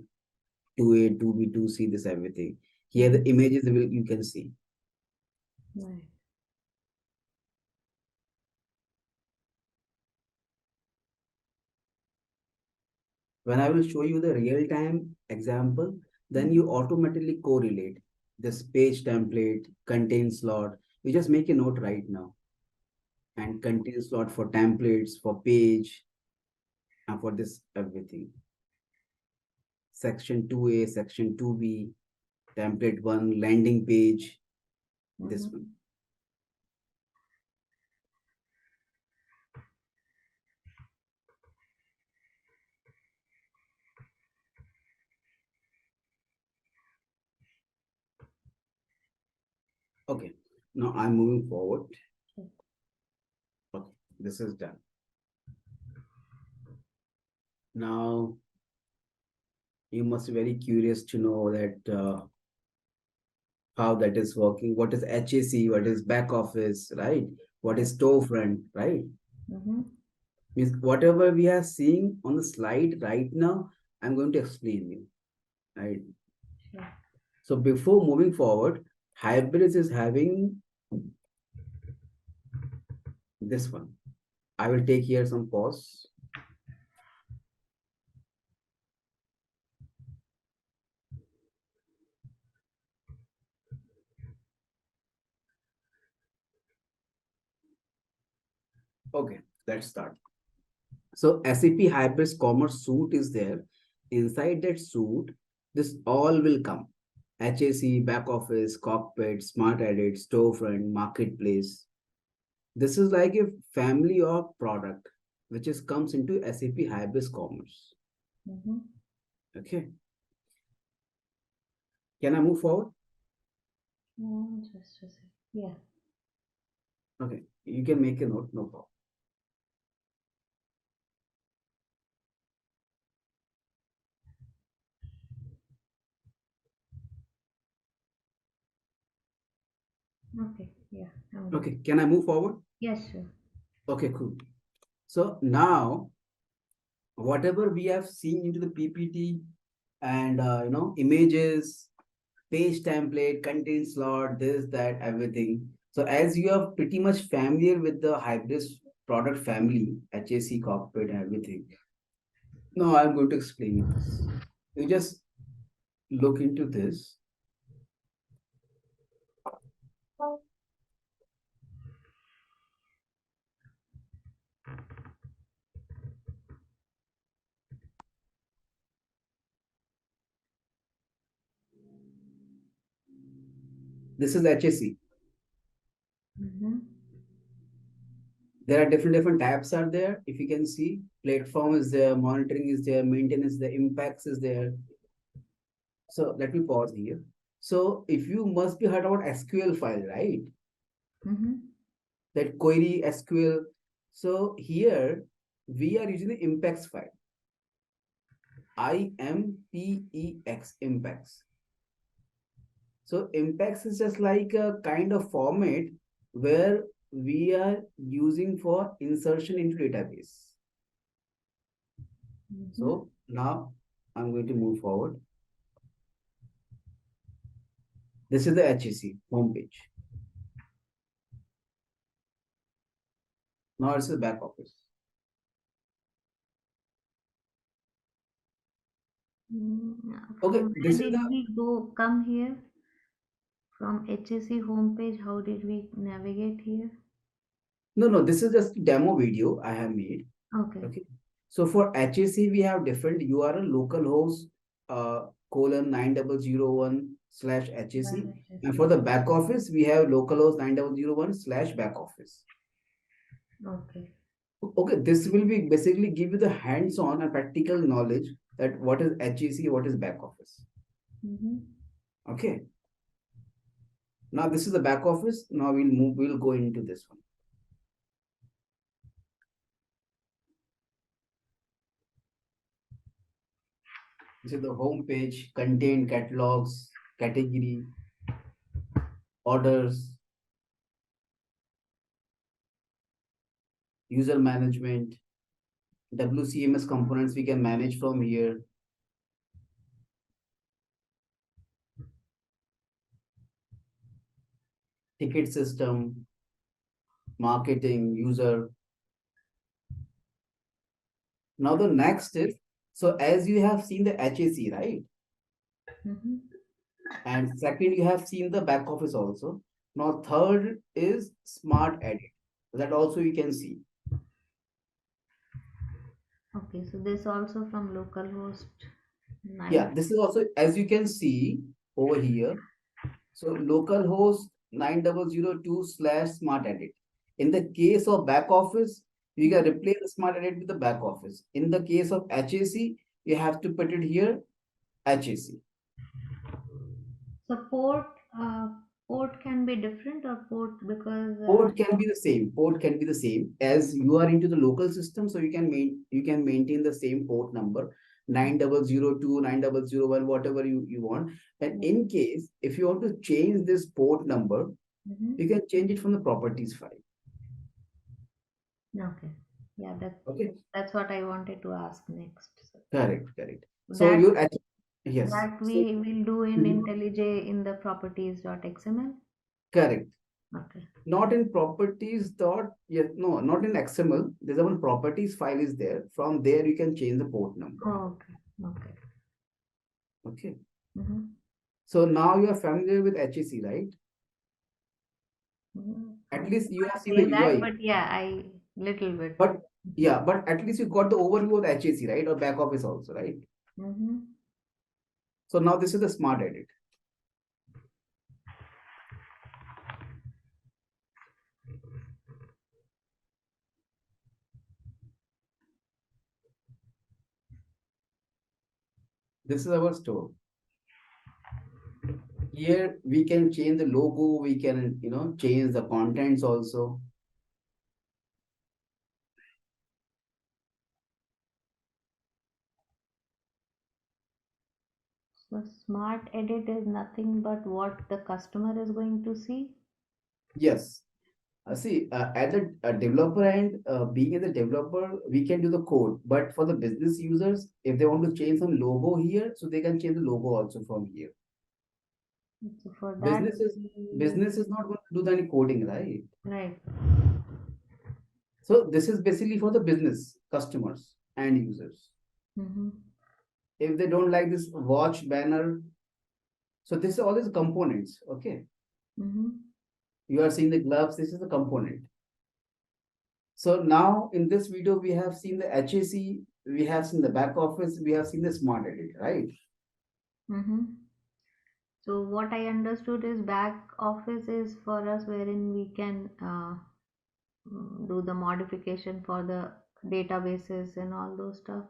2A, 2B, 2C, this everything. Here the images will you can see. Right. When I will show you the real-time example, then Mhm. you automatically correlate. this page template, contain slot. You just make a note right now. And contain slot for templates, for page, and for this everything. Section 2A, section 2B, template 1, landing page, this one. Okay, now I'm moving forward. Okay, this is done. Now, you must be very curious to know that how that is working. What is HAC? What is back office, right? What is storefront, right? Means whatever we are seeing on the slide right now, I'm going to explain you, right? Sure. So before moving forward, Hybris is having this one. I will take here some pause. Okay, let's start. So SAP Hybris Commerce Suite is there. Inside that suite, this all will come. HAC, back office, cockpit, smart edit, storefront, marketplace. This is like a family of product which is comes into SAP Hybris Commerce. Okay. Can I move forward? Just a sec. Yeah. Okay. You can make a note, no problem. Okay. Yeah. I'm good. Okay. Can I move forward? Yes, sure. Okay, cool. So now, whatever we have seen into the PPT and images, page template, content slot, this, that, everything. So as you are pretty much familiar with the Hybris product family, HAC, cockpit, and everything. Now I'm going to explain you this. You just look into this. This is HAC. There are different tabs are there. If you can see, platform is there, monitoring is there, maintenance is there, impacts is there. So let me pause here. So if you must be heard about SQL file, right? That query SQL. So here we are using the impacts file. IMPEX, impacts. So impacts is just like a kind of format where we are using for insertion into database. So now I'm going to move forward. This is the HAC homepage. Now it's the back office. Okay, From this where is did the we come here? From HSC homepage, how did we navigate here? no, this is just demo video I have made. Okay. So for HAC, we have different URL localhost colon 9001/HAC. And for the back office, we have localhost 9001/back office. Okay, this will be basically give you the hands-on and practical knowledge that what is HAC, what is back office. Okay. Now this is the back office. Now we'll go into this one. This is the home page, content, catalogs, category, orders, user management, WCMS components we can manage from here. Ticket system, marketing, user. Now the next is, so as you have seen the HAC, right? And second, you have seen the back office also. Now, third is smart edit. That also you can see. Okay, so this also from localhost 9. Yeah, this is also, as you can see over here. So localhost 9002 slash smart edit. In the case of back office, you can replace the smart edit with the back office. In the case of HAC, you have to put it here, HAC. So port can be different or port because Port can be the same. Port can be the same as you are into the local system, so you can maintain the same port number 9002, 9001, whatever you want. And in case if you want to change this port number, Mhm. you can change it from the properties file. Okay. Yeah, Okay, that's what I wanted to ask next. So correct, correct. So that your yes, that so we will do in mhm, IntelliJ in the properties.xml. correct. Okay. Not in properties dot yes, no, not in XML. There's a one properties file is there. From there you can change the port number. Oh, okay. Okay. Okay. Mm-hmm. So now you are familiar with HAC, right? Mm-hmm. At I least you have seen the say that, UI. but yeah, I little bit. But yeah, but at least you got the overview of the HAC, right? Or back office also, right? Mm-hmm. So now this is the smart edit. This is our store. Here we can change the logo, we can, change the contents also. So smart edit is nothing but what the customer is going to see. Yes. See, at the developer end, being as a developer, we can do the code. But for the business users, if they want to change some logo here, so they can change the logo also from here. So for that, Business is we, business is not going to do any coding, right? right. So this is basically for the business customers and users. Mm-hmm. If they don't like this watch banner, so this is all these components. Okay, Mm-hmm. you are seeing the gloves. This is the component. So now in this video, we have seen the HAC, we have seen the back office, we have seen the smart edit, right? Mm-hmm. So what I understood is back office is for us wherein we can do the modification for the databases and all those stuff.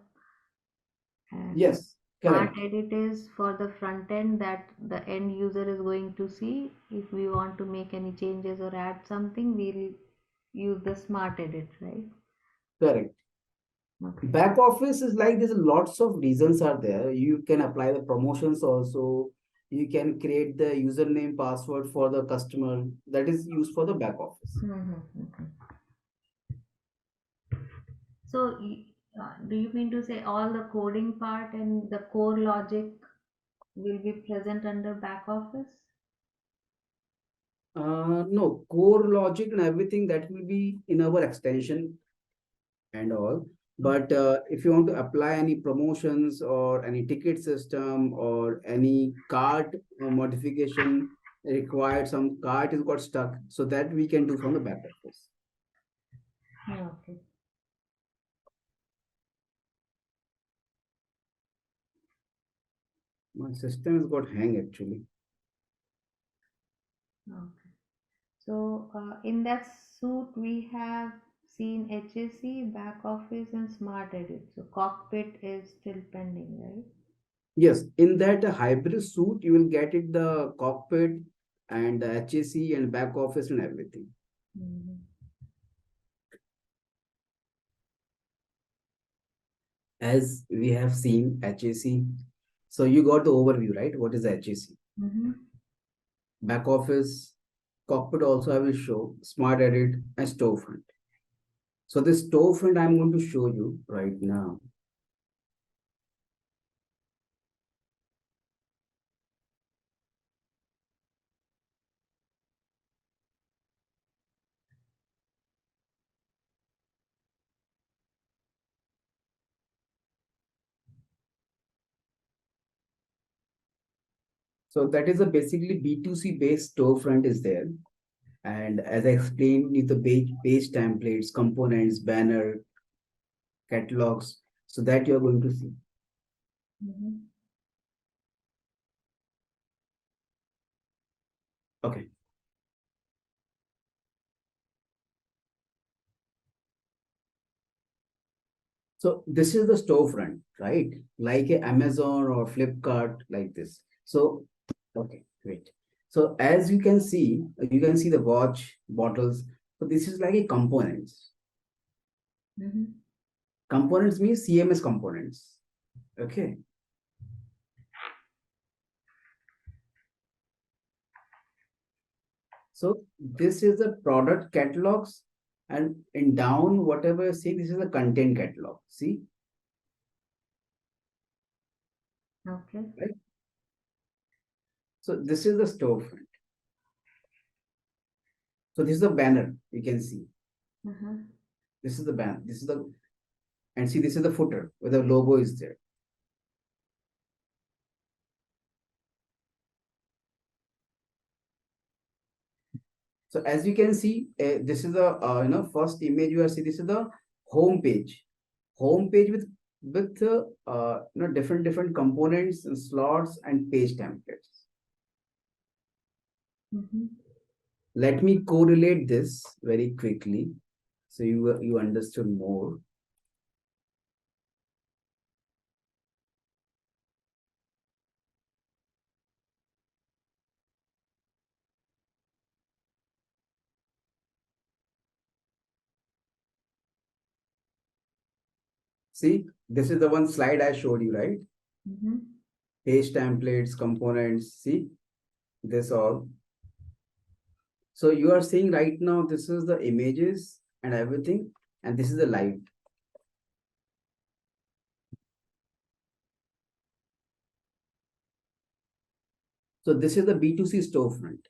And Yes, smart correct, edit is for the front end that the end user is going to see. If we want to make any changes or add something, we'll use the smart edit, right? correct. Okay. Back office is like there's lots of reasons are there. You can apply the promotions also. You can create the username password for the customer that is used for the back office. Mm-hmm. So, do you mean to say all the coding part and the core logic will be present under back office? No, core logic and everything that will be in our extension and all. But Okay. if you want to apply any promotions or any ticket system or any cart modification required, some cart is got stuck, so that we can do from the back office. Okay. My system has got hang actually. Okay. So, in that suit, we have seen HAC, back office, and smart edit. So, cockpit is still pending, right? Yes, in that hybrid suit, you will get it the cockpit and the HAC and back office and everything. Mm-hmm. As we have seen HAC, so you got the overview, right? What is HAC? Mm-hmm. Back office, cockpit also I will show, smart edit and storefront. So this storefront I'm going to show you right now. So that is a basically B2C based storefront is there. And as I explained, with the page templates, components, banner, catalogs, so that you're going to see. Mhm. Okay. So this is the storefront, right? Like a Amazon or Flipkart, like this. So, okay, great. So as you can see the watch, bottles. So this is like a components. Mhm. Components means CMS components. Okay. So this is the product catalogs, and in down, whatever you see, this is the content catalog. See, Okay. right? So this is the storefront. So this is the banner you can see. Mhm. This is the banner. This is the, and see, this is the footer where the logo is there. So as you can see, this is the first image you are see. This is the home page. Home page with different components and slots and page templates. Mhm. Let me correlate this very quickly so you understood more. See, this is the one slide I showed you, right? Mhm. Page templates, components, see this all. So you are seeing right now, this is the images and everything, and this is the live. So this is the B2C storefront.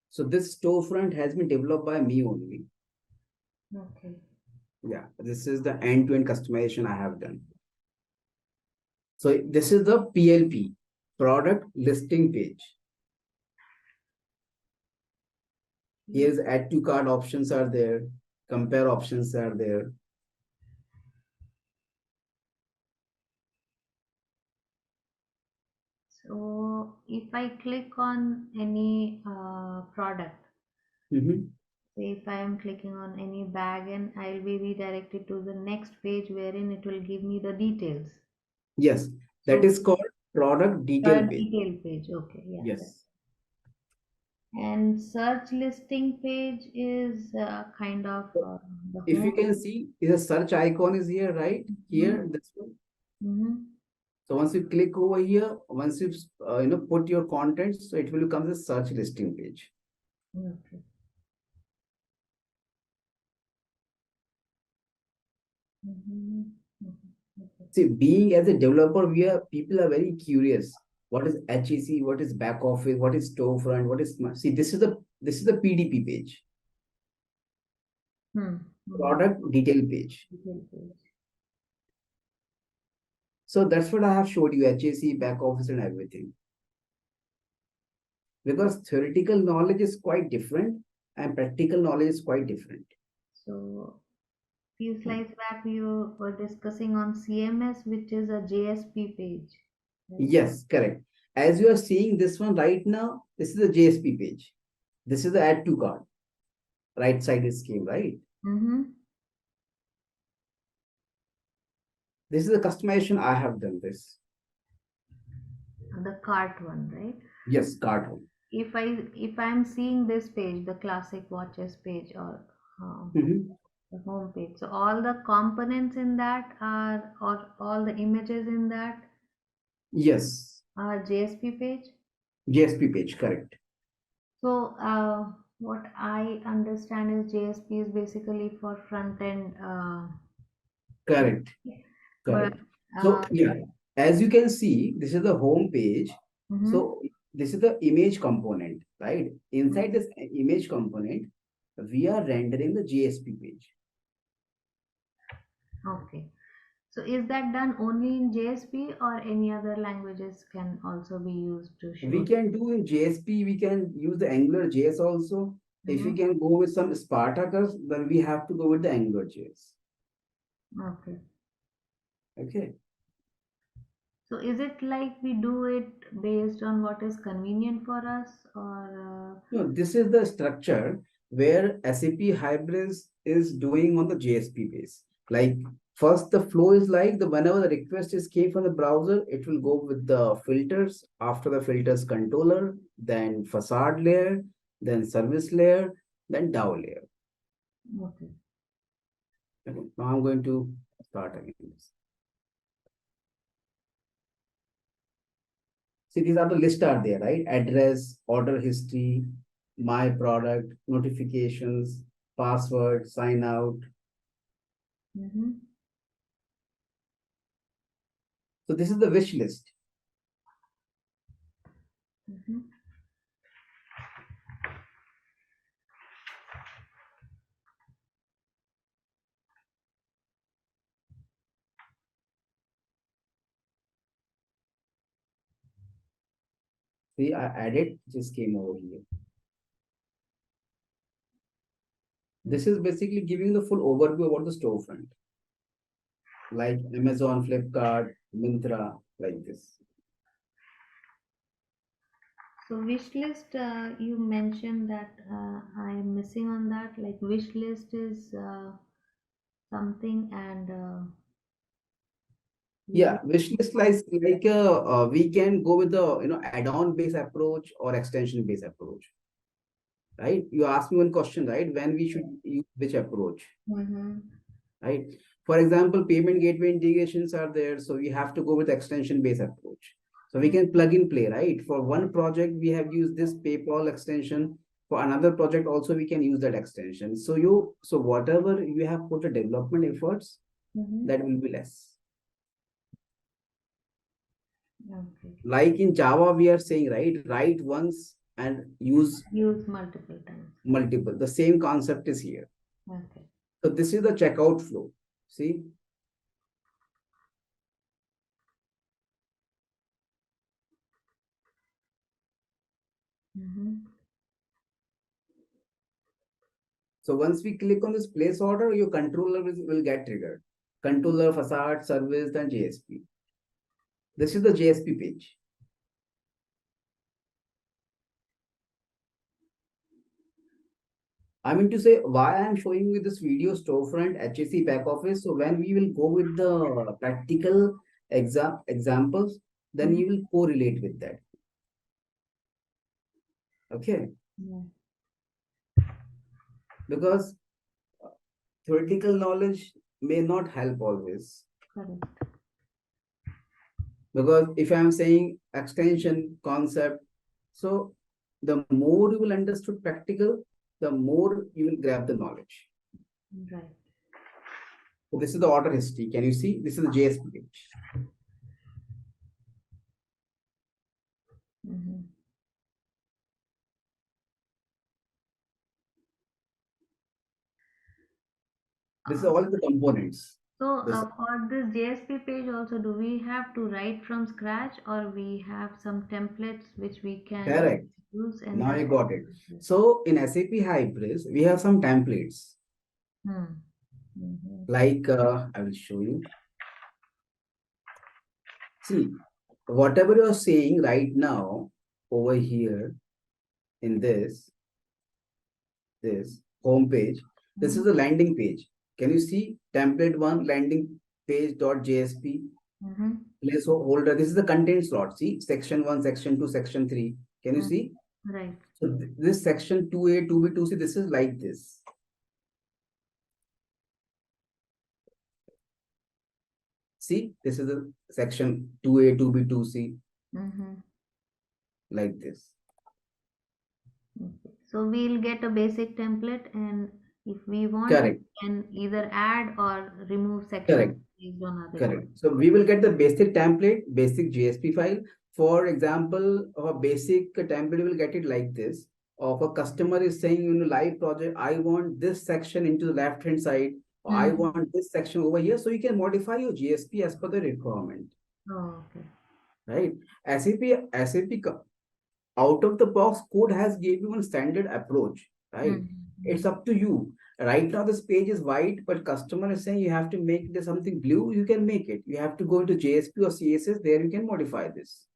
So this storefront has been developed by me only. Okay. Yeah, this is the end-to-end customization I have done. So this is the PLP, product listing page. Here's add to cart options are there, compare options are there. So if I click on any product, Mhm. say if I am clicking on any bag, and I'll be redirected to the next page wherein it will give me the details. Yes, that So is called product detail the page. detail page. Okay, yeah. Yes. And search listing page is kind of So the if you home. can see, is a search icon is here, right? Here, this one. Mm-hmm. So once you click over here, once you put your contents, so it will become the search listing page. Okay. Mm-hmm. Okay. See, being as a developer, people are very curious. What is HEC? What is back office? What is storefront? What is see? This is the PDP page, Hmm. product detail page. Detail page. So that's what I have showed you, HEC, back office, and everything. Because theoretical knowledge is quite different and practical knowledge is quite different. So few slides back you were discussing on CMS, which is a JSP page. Right? Yes, correct. As you are seeing this one right now, this is the JSP page. This is the add to cart. Right side is came, right? Mm-hmm. This is the customization I have done this. The cart one, right? Yes, cart one. If I'm seeing this page, the classic watches page or Mhm. the home page, so all the components in that are, or all the images in that Yes, are JSP page. JSP page, correct. So what I understand is JSP is basically for front end, Correct, but correct. So uh, yeah, as you can see, this is the home page. mhm. So this is the image component, right? Inside this image component, we are rendering the JSP page. Okay. So is that done only in JSP or any other languages can also be used to show? We can do in JSP, we can use the Angular JS also. If we Mhm. can go with some Spartacus, then we have to go with the Angular JS. Okay. Okay. So is it like we do it based on what is convenient for us, or No, this is the structure where SAP Hybris is doing on the JSP base. Like first the flow is like the whenever the request is came from the browser, it will go with the filters, after the filters controller, then facade layer, then service layer, then DAO layer. okay. Okay. Now I'm going to start again. See, these are the list are there, right? Address, order history, my product, notifications, password, sign out. Mm-hmm. So this is the wish list. Mm-hmm. See, I added, just came over here. This is basically giving the full overview about the storefront, like Amazon, Flipkart, Myntra, like this. So wish list, you mentioned that I am missing on that. Like wish list is something, and Yeah, wish list like we can go with the add-on based approach or extension based approach, right? You asked me one question, right? When we should use which approach, mm-hmm. right? For example, payment gateway integrations are there, so we have to go with extension based approach. So we can plug and play, right? For one project, we have used this PayPal extension. For another project, also we can use that extension. So whatever you have put the development efforts, Mm-hmm. that will be less. Okay. Like in Java, we are saying, right? Write once and use Use multiple times. multiple. The same concept is here. Okay. So this is the checkout flow. See, Mm-hmm. so once we click on this place order, your controller will get triggered. Controller, facade, service, then JSP. This is the JSP page. I mean to say why I'm showing you this video storefront HAC back office. So when we will go with the practical examples, then you will correlate with that. Okay. Yeah. Because theoretical knowledge may not help always. Correct. Because if I'm saying extension concept, so the more you will understood practical, the more you will grab the knowledge. Right. So this is the order history. Can you see? This is the JSP page. Mm-hmm. This is all the components. So This for this JSP page also, do we have to write from scratch, or we have some templates which we can correct. use in Now you that? got it. So in SAP Hybris, we have some templates. Hmm. Mm-hmm. Like I will show you. See, whatever you're saying right now over here in this home page, this is the landing page. Can you see template one landing page.jsp Mm-hmm. placeholder? This is the content slot. See section 1, section 2, section 3. Can you see? Right. So this section 2A, 2B, 2C, this is like this. See, this is the section 2A, 2B, 2C, Mm-hmm. like this. Okay. So we'll get a basic template, and if we want, Correct. we can either add or remove sections Correct. based on other. Correct. So we will get the basic template, basic JSP file. For example, a basic template will get it like this. Of a customer is saying in a live project, I want this section into the left hand side. I Mhm. want this section over here. So you can modify your GSP as per the requirement, Oh, okay. right? SAP out of the box code has gave you one standard approach, right? It's Mhm. up to you. Right now this page is white, but customer is saying you have to make it something blue. You can make it. You have to go into JSP or CSS. There you can modify this.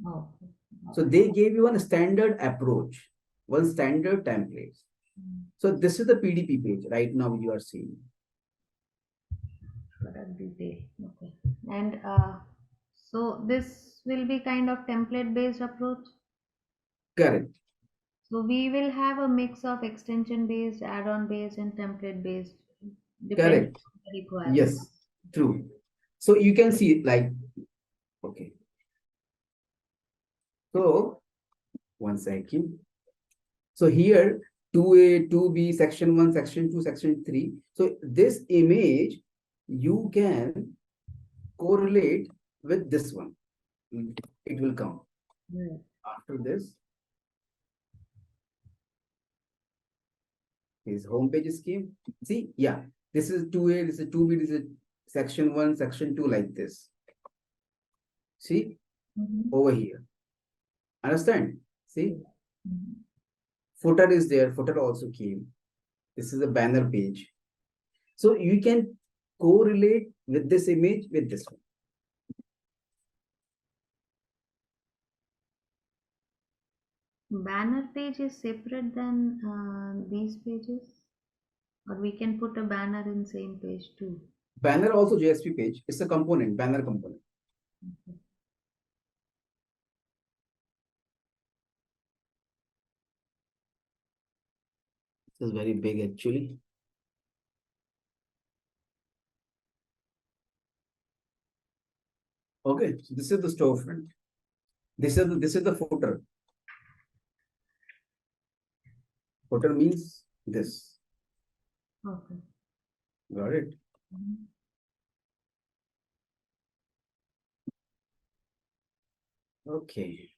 Okay. So Got it. they gave you one standard approach, one standard template. Mm. So this is the PDP page right now you are seeing. Product detail. Okay. And so this will be kind of template based approach. Correct. So we will have a mix of extension based, add-on based, and template based, depending Correct. on the requirement. Yes. True. So you can see like, okay. So one second. So here 2A, 2B, section 1, section 2, section 3. So this image you can correlate with this one. It will come Right. after this. His homepage scheme. See, yeah, this is 2A, this is 2B, this is section 1, section 2, like this. See, Mhm. over here. Understand? See, Mhm. footer is there, footer also came. This is a banner page. So you can correlate with this image with this one. Banner page is separate than these pages, or we can put a banner in same page too. Banner also JSP page. It's a component, banner component. Okay. This is very big actually. Okay, so this is the storefront. This is the footer. Footer means this. Okay. Got it? Mhm. Okay.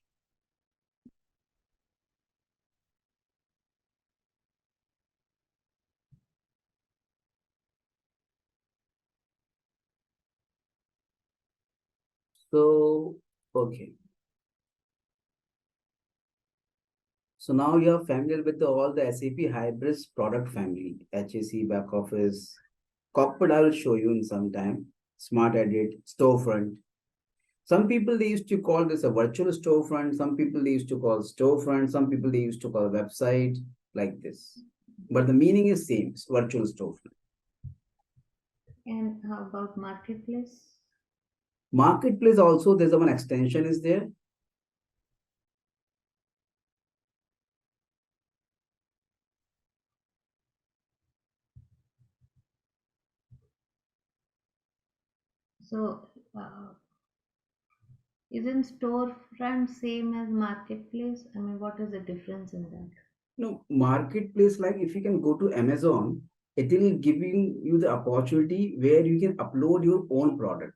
So, okay. So now you are familiar with all the SAP Hybris product family, HAC, back office, cockpit. I will show you in some time. Smart edit, storefront. Some people they used to call this a virtual storefront. Some people they used to call storefront. Some people they used to call website like this. But the meaning is same. It's virtual storefront. And how about marketplace? Marketplace also there's one extension is there. So, isn't storefront same as marketplace? I mean, what is the difference in that? No, marketplace, like if you can go to Amazon, it will giving you the opportunity where you can upload your own product,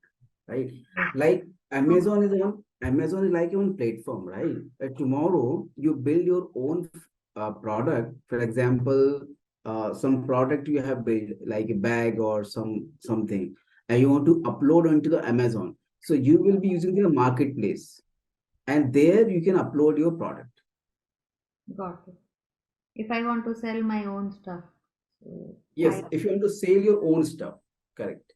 right? Like Amazon is like your own platform, right? Tomorrow you build your own product. For example, some product you have built, like a bag or something, and you want to upload onto the Amazon. So you will be using the marketplace, and there you can upload your product. Got it. If I want to sell my own stuff, so Yes, if you want to sell your own stuff, correct.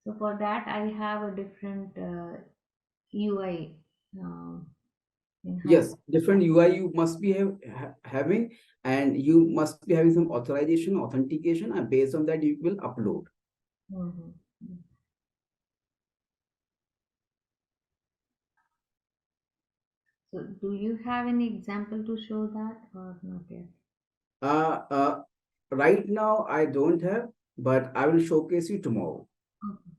so for that I have a different UI in Yes, Hyper. different UI you must be having, and you must be having some authorization, authentication, and based on that you will upload. Mhm. So do you have any example to show that or not yet? Uh, uh, right now I don't have, but I will showcase you tomorrow. Okay.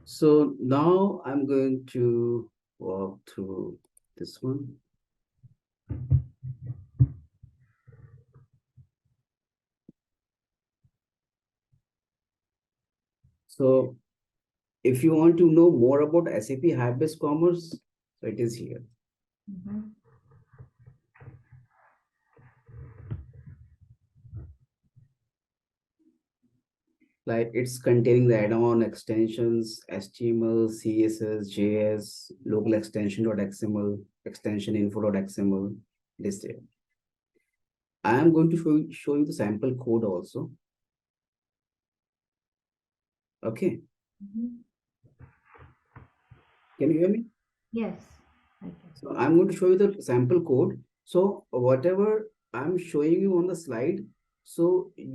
So now I'm going to walk through this one. So if you want to know more about SAP Hybris Commerce, so it is here. Mhm. like it's containing the add-on extensions, HTML, CSS, JS, local extension.xml, extension info.xml, this there. I am going to show you the sample code also. Okay, Mhm. can you hear me? Yes, I can. So I'm going to show you the sample code. So whatever I'm showing you on the slide, so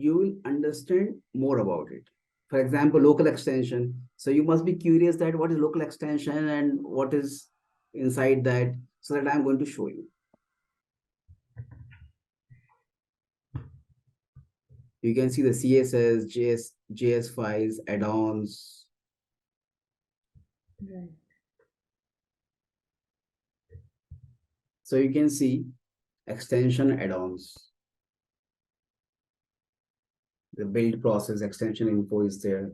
you will understand more about it. For example, local extension. So you must be curious that what is local extension and what is inside that, so that I'm going to show you. You can see the CSS, JS files, add-ons. Right. So you can see extension add-ons. The build process extension info is there,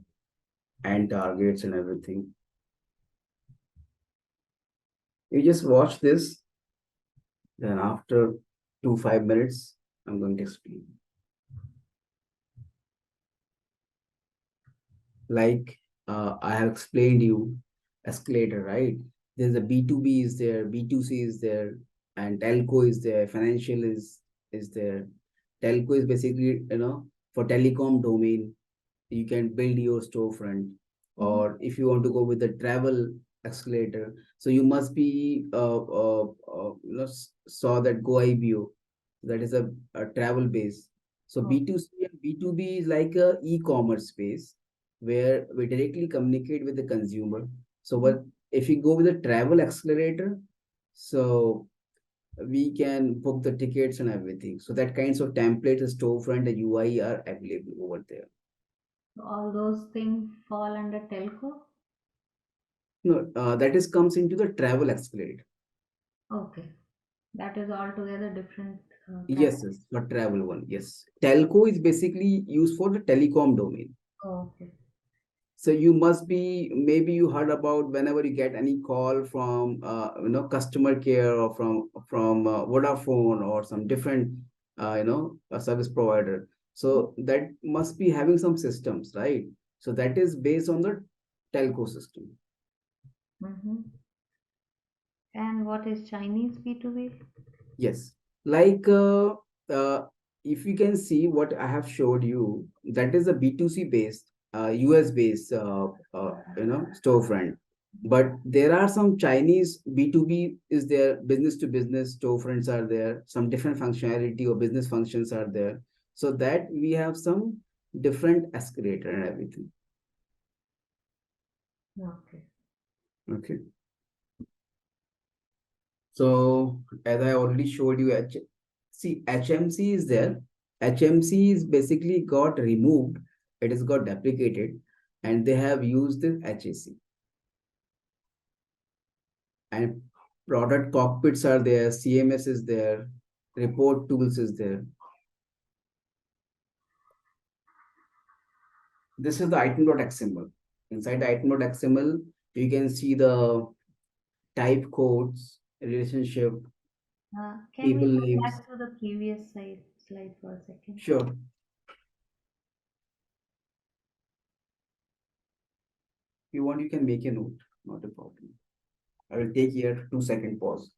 and targets and everything. You just watch this, then after 5 minutes, I'm going to explain. Like I have explained you escalator, right? There's a B2B is there, B2C is there, and telco is there, financial is there. Telco is basically, for telecom domain, you can build your storefront. Mhm. Or if you want to go with the travel escalator, so you must be saw that GoIBO, that is a travel base. So Oh, B2C and B2B is like a e-commerce space where we directly communicate with the consumer. So mhm. what if you go with a travel accelerator, so we can book the tickets and everything. So that kinds of templates, the storefront, the UI are available over there. All those things fall under telco? No, that is comes into the travel accelerator. Okay. That is altogether different Yes, category. yes, for travel one. Yes, telco is basically used for the telecom domain. Oh, okay. So you must be, maybe you heard about whenever you get any call from customer care, or from Vodafone or some different a service provider. So that must be having some systems, right? So that is based on the telco system. Mm-hmm. And what is Chinese B2B? Yes, like if you can see what I have showed you, that is a B2C based, US based, storefront. But there are some Chinese B2B is there, business to business storefronts are there, some different functionality or business functions are there. So that we have some different escalator and everything. Okay. Okay. So as I already showed you, see HMC is there. HMC is basically got removed. It is got deprecated, and they have used this HAC. And product cockpits are there. CMS is there. Report tools is there. This is the item.xml. Inside the item.xml, you can see the type codes, relationship, Can we table go names. back to the previous slide for a second? Sure. If you want, you can make a note. Not a problem. I will take here 2 second pause.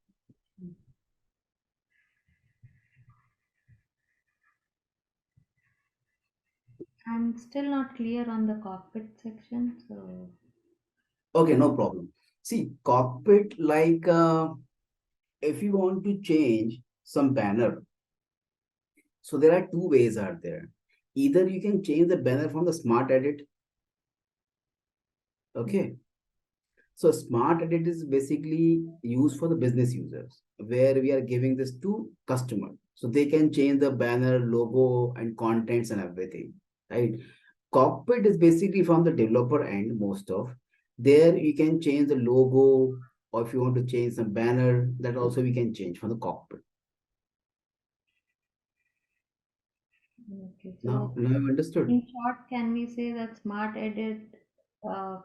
I'm still not clear on the cockpit section, so Okay, no problem. See, cockpit, like if you want to change some banner, so there are two ways are there. Either you can change the banner from the smart edit. Okay. So smart edit is basically used for the business users, where we are giving this to customer. So they can change the banner, logo, and contents and everything. Right. Cockpit is basically from the developer end, most of. There you can change the logo, or if you want to change some banner, that also we can change from the cockpit. okay. So Now I've understood. in short, can we say that Smart Edit uh,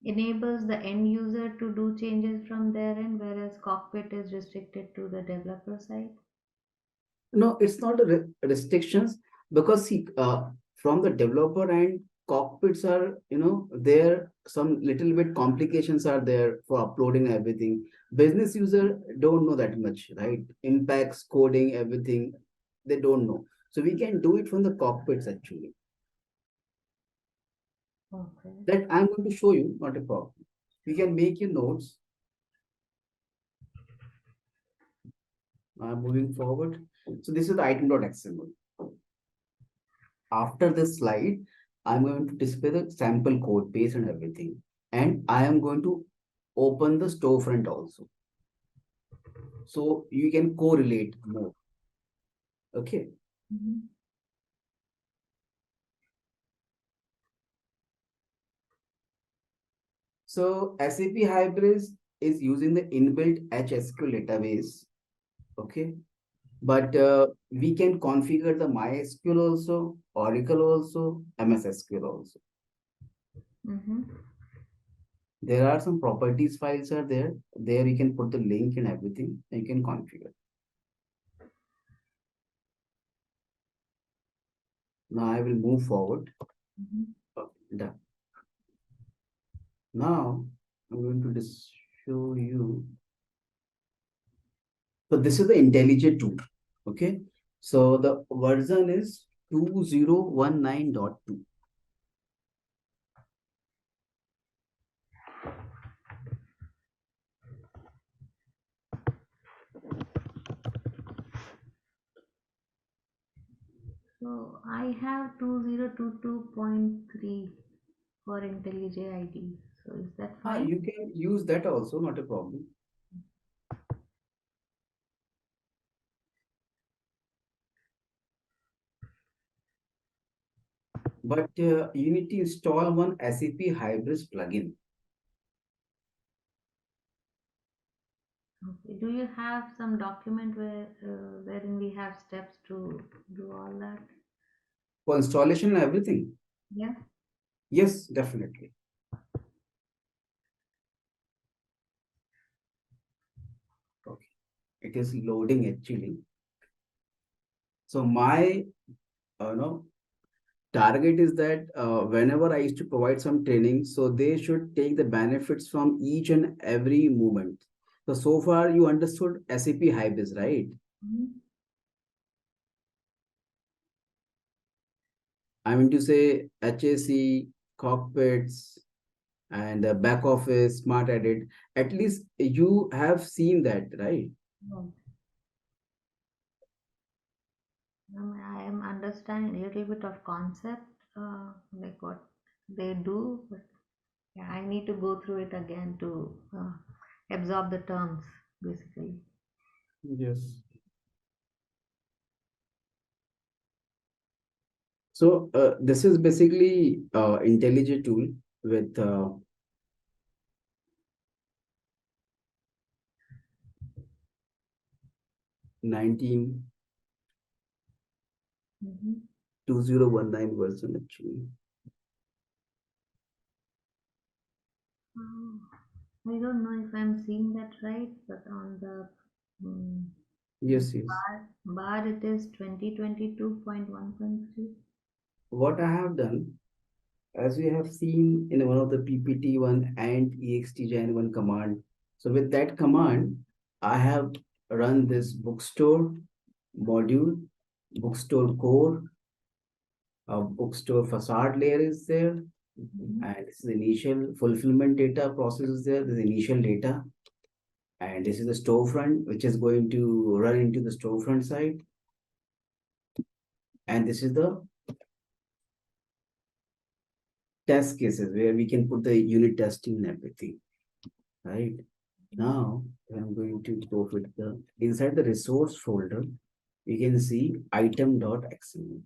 enables the end user to do changes from their end, whereas Cockpit is restricted to the developer side? No, it's not a restrictions, because see, from the developer end, cockpits are, there some little bit complications are there for uploading everything. Business user don't know that much, right? Impacts, coding, everything, they don't know. So we can do it from the cockpits actually. Okay. That I'm going to show you, not a problem. We can make your notes. Moving forward. So this is the item.xml. After this slide, I'm going to display the sample code base and everything. And I am going to open the storefront also. So you can correlate more. Okay. Mhm. So SAP Hybris is using the inbuilt HSQL database. Okay. But we can configure the MySQL also, Oracle also, MS SQL also. Mm-hmm. There are some properties files are there. There you can put the link and everything. And you can configure. Now I will move forward. Mm-hmm. Done. Now I'm going to just show you. So this is the IntelliJ tool. Okay. So the version is 2019.2. So I have 2022.3 for IntelliJ ID. So is that fine? You can use that also, not a problem. But you need to install one SAP Hybris plugin. Okay. Do you have some document wherein we have steps to do all that? For installation and everything. Yeah. Yes, definitely. Okay. It is loading actually. So my no target is that whenever I used to provide some training, so they should take the benefits from each and every moment. So far you understood SAP Hybris, right? Mhm. I mean to say HAC, cockpits, and back office, smart edit. At least you have seen that, right? No. I am understanding a little bit of concept, like what they do, but yeah, I need to go through it again to absorb the terms, basically. Yes. So this is basically IntelliJ tool with 19 Mm-hmm. 2019 version actually. I don't know if I'm seeing that right, but on the mm, Yes, yes. bar it is 2022.1.3. What I have done, as we have seen in one of the PPT one and extgen one command. So with that command, I have run this bookstore module, bookstore core, bookstore facade layer is there, Mm-hmm. and this is the initial fulfillment data process is there. This is initial data, and this is the storefront, which is going to run into the storefront side, and this is the test cases where we can put the unit testing and everything, right? Now, I'm going to go with the inside the resource folder. You can see item.xml.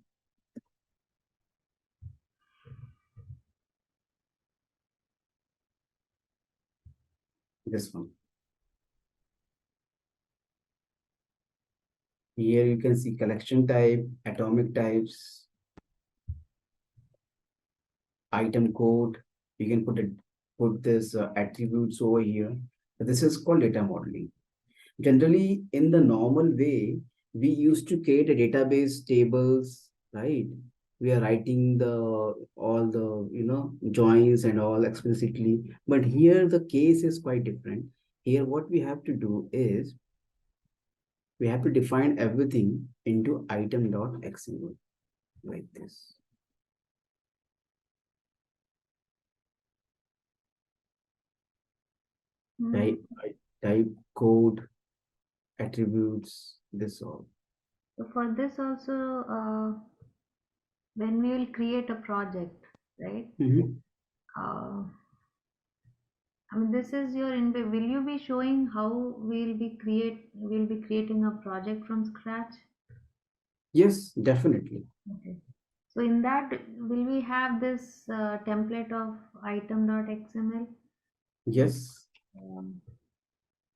This one. Here you can see collection type, atomic types, item code. You can put this attributes over here. This is called data modeling. Generally, in the normal way, we used to create a database tables, right? we are writing the all the joins and all explicitly. But here the case is quite different. Here what we have to do is we have to define everything into item.xml like this. Type, type code, attributes, this all. So for this also, when we will create a project, right? Mhm. Uh, I mean, this is your will you be showing how we'll be creating a project from scratch? Yes, definitely. Okay. So in that, will we have this template of item.xml? Yes. Um,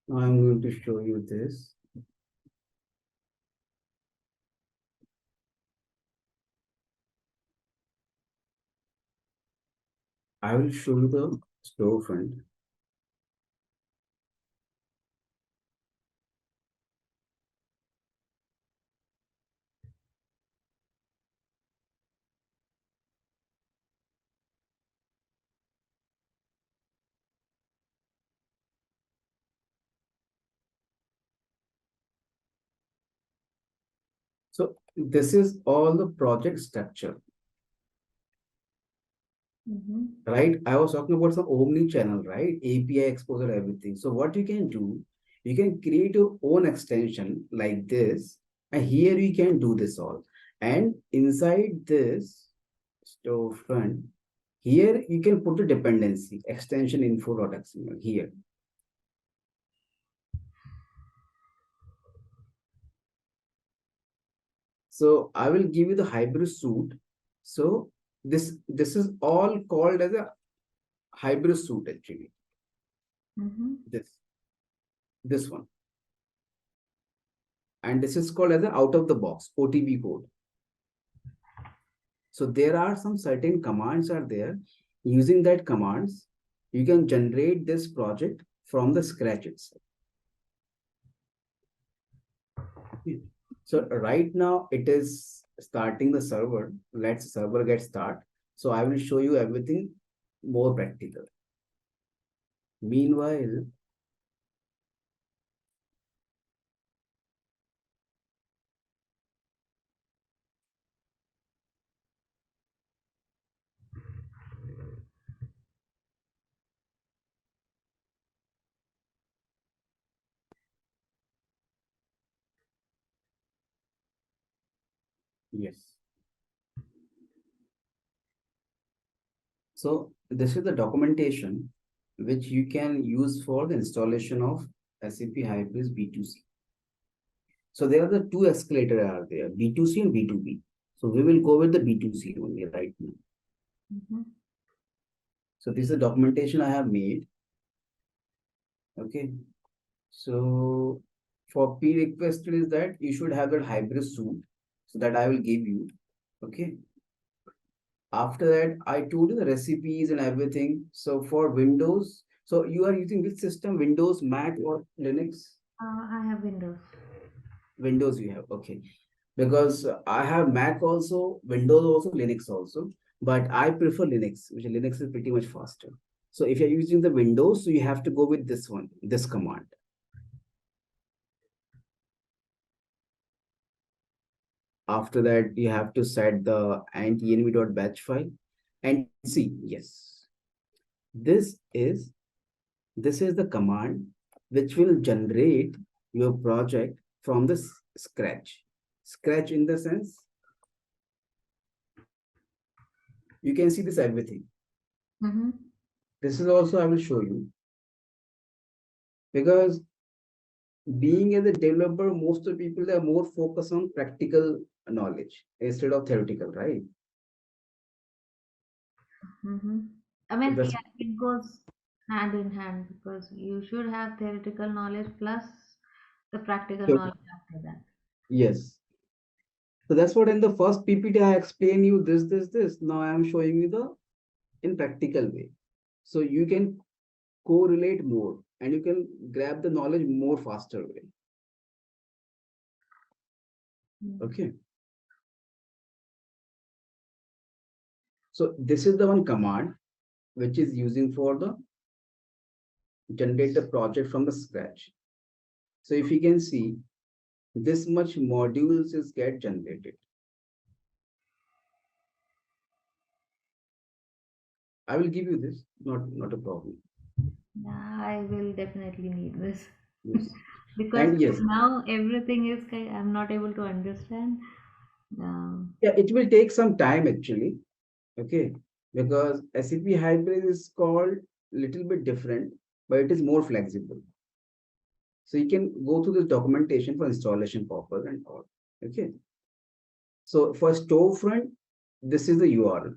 Now I'm going to show you this. I will show you the storefront. So this is all the project structure, mhm. right? I was talking about some omni-channel, right? API exposure, everything. So what you can do, you can create your own extension like this, and here you can do this all. And inside this storefront, here you can put the dependency extension info.xml here. So I will give you the hybrid suite. So this is all called as a hybrid suite actually. Mm-hmm. This one, and this is called as an out of the box OTB code. So there are some certain commands are there. Using that commands, you can generate this project from the scratch itself. Okay. So right now it is starting the server. Let's server get start. So I will show you everything more practical. Meanwhile, yes. So this is the documentation which you can use for the installation of SAP Hybris B2C. So there are the two escalator are there, B2C and B2B. So we will go with the B2C only right now. Mm-hmm. So this is the documentation I have made. Okay. So for P requested is that you should have that hybrid suite. So that I will give you. Okay. After that, I told you the recipes and everything. So for Windows, so you are using which system? Windows, Mac, or Linux? I have Windows. Windows you have. Okay. Because I have Mac also, Windows also, Linux also, but I prefer Linux, which Linux is pretty much faster. So if you're using the Windows, so you have to go with this one, this command. After that, you have to set the env.batch file and see, yes, this is this is the command which will generate your project from the scratch. Scratch in the sense, you can see this everything. Mm-hmm. This is also I will show you because being as a developer, most of the people are more focused on practical knowledge instead of theoretical, right? Mm-hmm. I So mean, that's yeah, it goes hand in hand because you should have theoretical knowledge plus the practical so, knowledge after that. yes. So that's what in the first PPT I explain you this. Now I am showing you the in practical way. So you can correlate more and you can grab the knowledge more faster way. Mm. Okay. So this is the one command which is using for the generate the project from the scratch. So if you can see, this much modules is get generated. I will give you this, not a problem. Yeah, I will definitely need this. Yes. Because And yes, now everything is kind, I'm not able to understand. Um, yeah, it will take some time actually. Okay, because SAP Hybrid is called little bit different, but it is more flexible. So you can go through this documentation for installation purpose and all. Okay. So for storefront, this is the URL.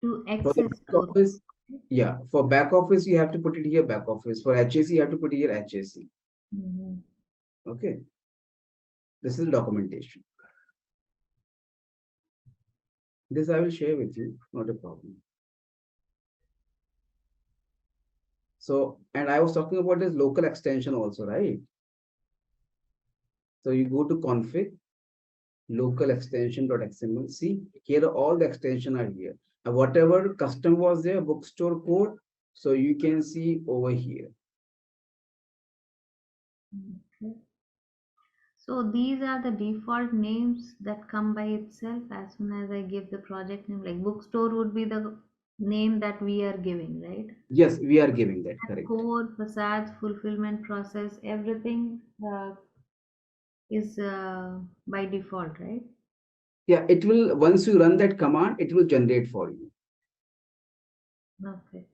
to For the access back store. office, yeah, for back office, you have to put it here back office. For HAC, you have to put it here HAC. Mhm. Okay. This is the documentation. This I will share with you, not a problem. So, and I was talking about this local extension also, right? So you go to config, local extension.xml. See, here all the extension are here. And whatever custom was there, bookstore code, so you can see over here. Okay. So these are the default names that come by itself as soon as I give the project name. Like bookstore would be the name that we are giving, right? Yes, we are giving that, And correct. core, facades, fulfillment process, everything is by default, right? Yeah, it will, once you run that command, it will generate for you. Okay.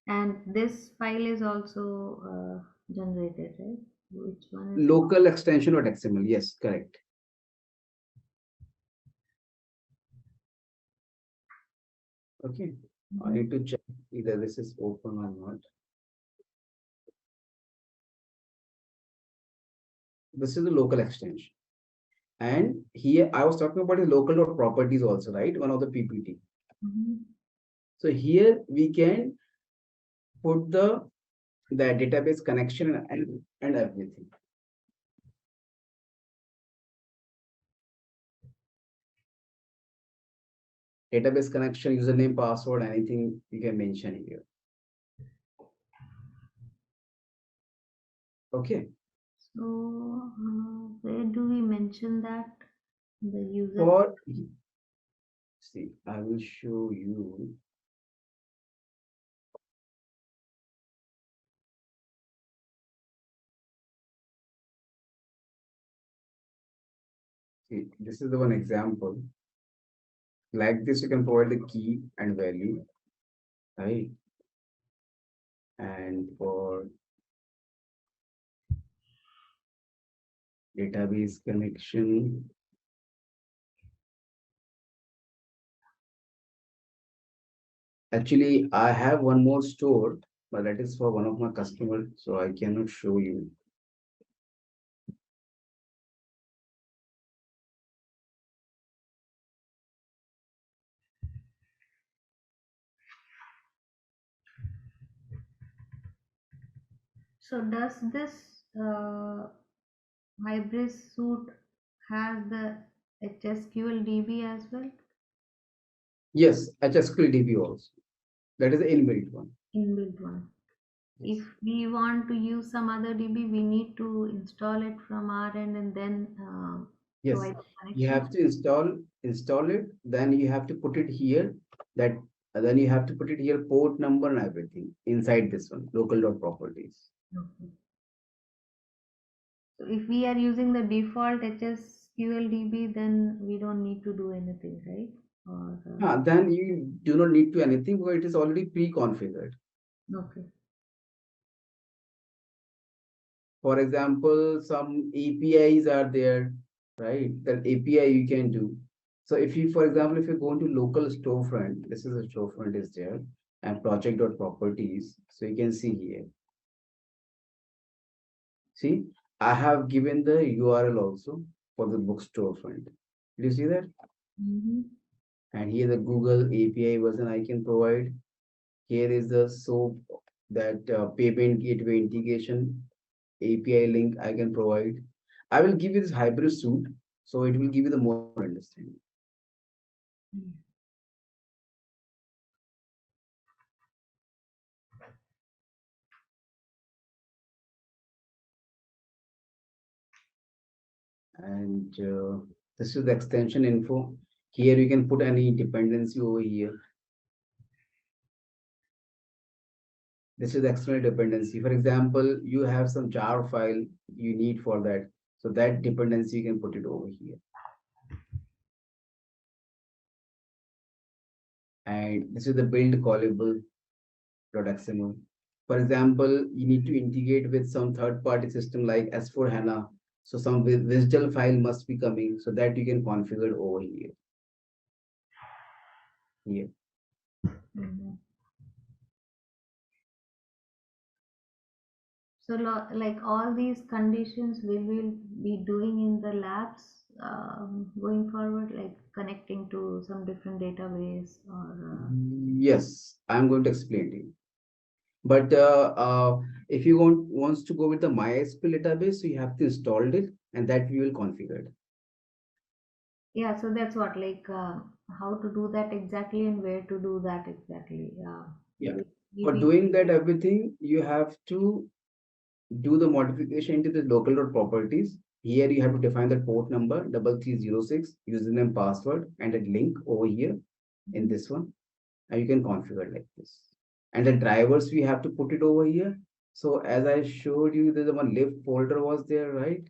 And this file is also generated, right? Which one is it? Local extension.xml, yes, correct. Okay, I Mhm. need to check either this is open or not. This is the local extension. And here I was talking about the local properties also, right? One of the PPT. Mhm. So here we can put the database connection and everything. Database connection, username, password, anything you can mention here. Okay. So where do we mention that the user? For see, I will show you. See, this is the one example. Like this, you can provide the key and value, right? And for database connection, actually, I have one more store, but that is for one of my customers, so I cannot show you. So does this hybrid suite has the HSQL DB as well? Yes, HSQL also. That is the inbuilt one. Inbuilt one. Yes. If we want to use some other DB, we need to install it from our end and then Yes, provide the you connection. have to install it, then you have to put it here, that then you have to put it here, port number and everything inside this one, local.properties. Okay. So if we are using the default HSQL DB, then we don't need to do anything, right? Or Then you do not need to anything because it is already pre-configured. okay. For example, some APIs are there, right? That API you can do. So if you, for example, if you go into local storefront, this is a storefront is there, and project.properties. So you can see here. See, I have given the URL also for the bookstore front. Do you see that? Mm-hmm. And here the Google API version I can provide. Here is the SOAP, that payment gateway integration API link I can provide. I will give you this hybrid suite, so it will give you the more understanding. Mm. And this is the extension info. Here you can put any dependency over here. This is the external dependency. For example, you have some jar file you need for that. So that dependency you can put it over here. And this is the build callable .xml. For example, you need to integrate with some third-party system like S4HANA. So some WSDL file must be coming so that you can configure over here. Here. Mhm. So, like all these conditions, we will be doing in the labs going forward, like connecting to some different database or. Yes, I'm going to explain to you. But if you wants to go with the MySQL database, you have to install it and that we will configure it. Yeah, so that's what, like, how to do that exactly and where to do that exactly. Yeah. We For be. doing that everything, you have to do the modification into the local dot properties. Here you have to define the port number 3306, username, password, and a link over here in this one. And you can configure like this. And the drivers we have to put it over here. So as I showed you, there's one lib folder was there, right?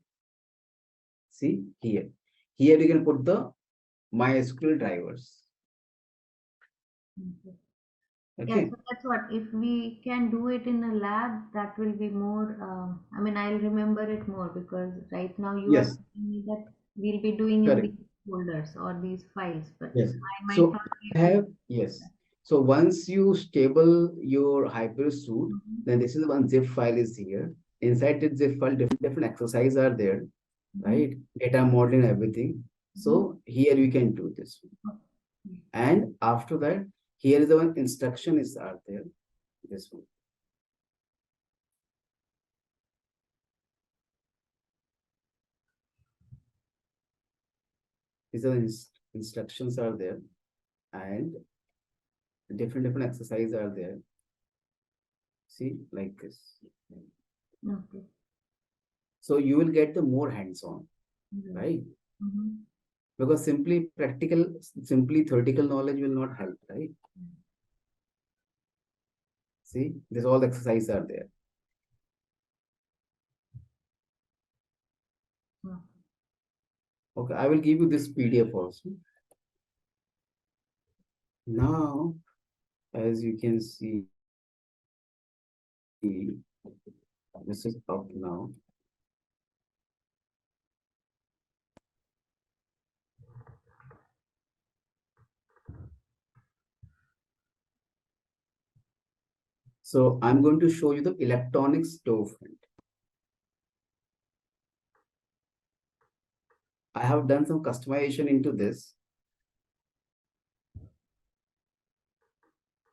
See here. Here you can put the MySQL drivers. Okay. Yeah, Okay. so that's what, if we can do it in a lab, that will be more, I mean, I'll remember it more because right now you are Yes. telling me that we'll be doing in Correct. these folders or these files, but Yes. I might So not be I able to have, do yes. that. So once you stable your Hypersuite, Mhm. then this is one zip file is here. Inside the zip file, different exercises are there, Mhm. right? Data modeling, everything. Mhm. So here you can do this. Okay. And after that, here is the one instruction is are there. This one. These are instructions are there, and different exercises are there. See, like this. Okay. So you will get the more hands-on, Right. right? Mhm. Because simply theoretical knowledge will not help, right? See, this all exercises are there. Okay. Okay, I will give you this PDF also. Now, as you can see, this is up now. So I'm going to show you the electronic storefront. I have done some customization into this.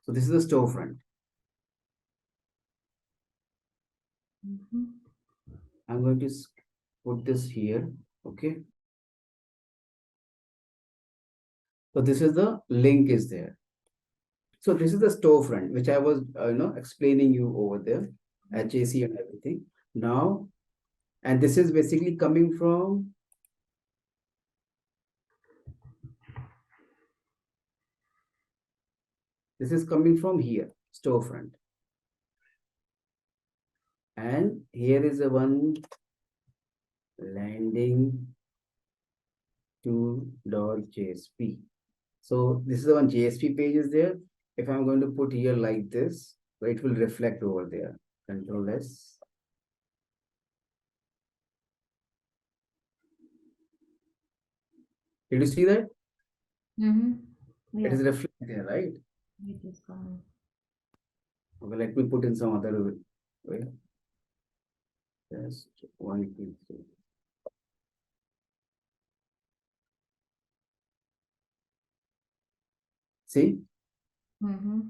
So this is the storefront. Mhm. I'm going to put this here. Okay. So this is the link is there. So this is the storefront, which I was, explaining you over there, HAC and everything. Now, and this is basically coming from, this is coming from here, storefront. And here is the one landing to.jsp. So this is the one JSP page is there. If I'm going to put here like this, so it will reflect over there. Control S. Did you see that? Mhm. It is Yeah, reflected there, right? it is coming. Okay, let me put in some other way. Just 1, 2, 3. See, Mhm.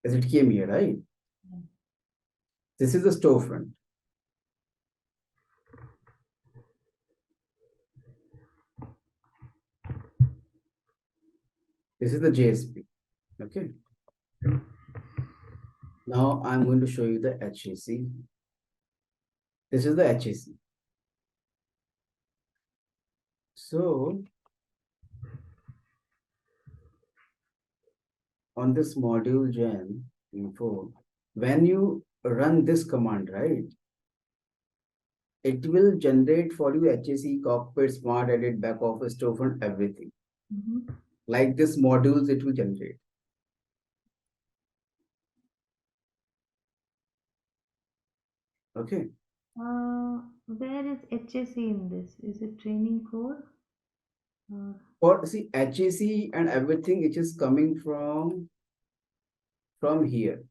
as it came here, right? Yeah. This is the storefront. This is the JSP. Okay. Now I'm going to show you the HAC. This is the HAC. So on this module gen info, when you run this command, right, it will generate for you HAC, cockpit, smart edit, back office, storefront, everything. Mm-hmm. Like this modules, it will generate. Okay. Where is HAC in this? Is it training core? For see HAC and everything, it is coming from here.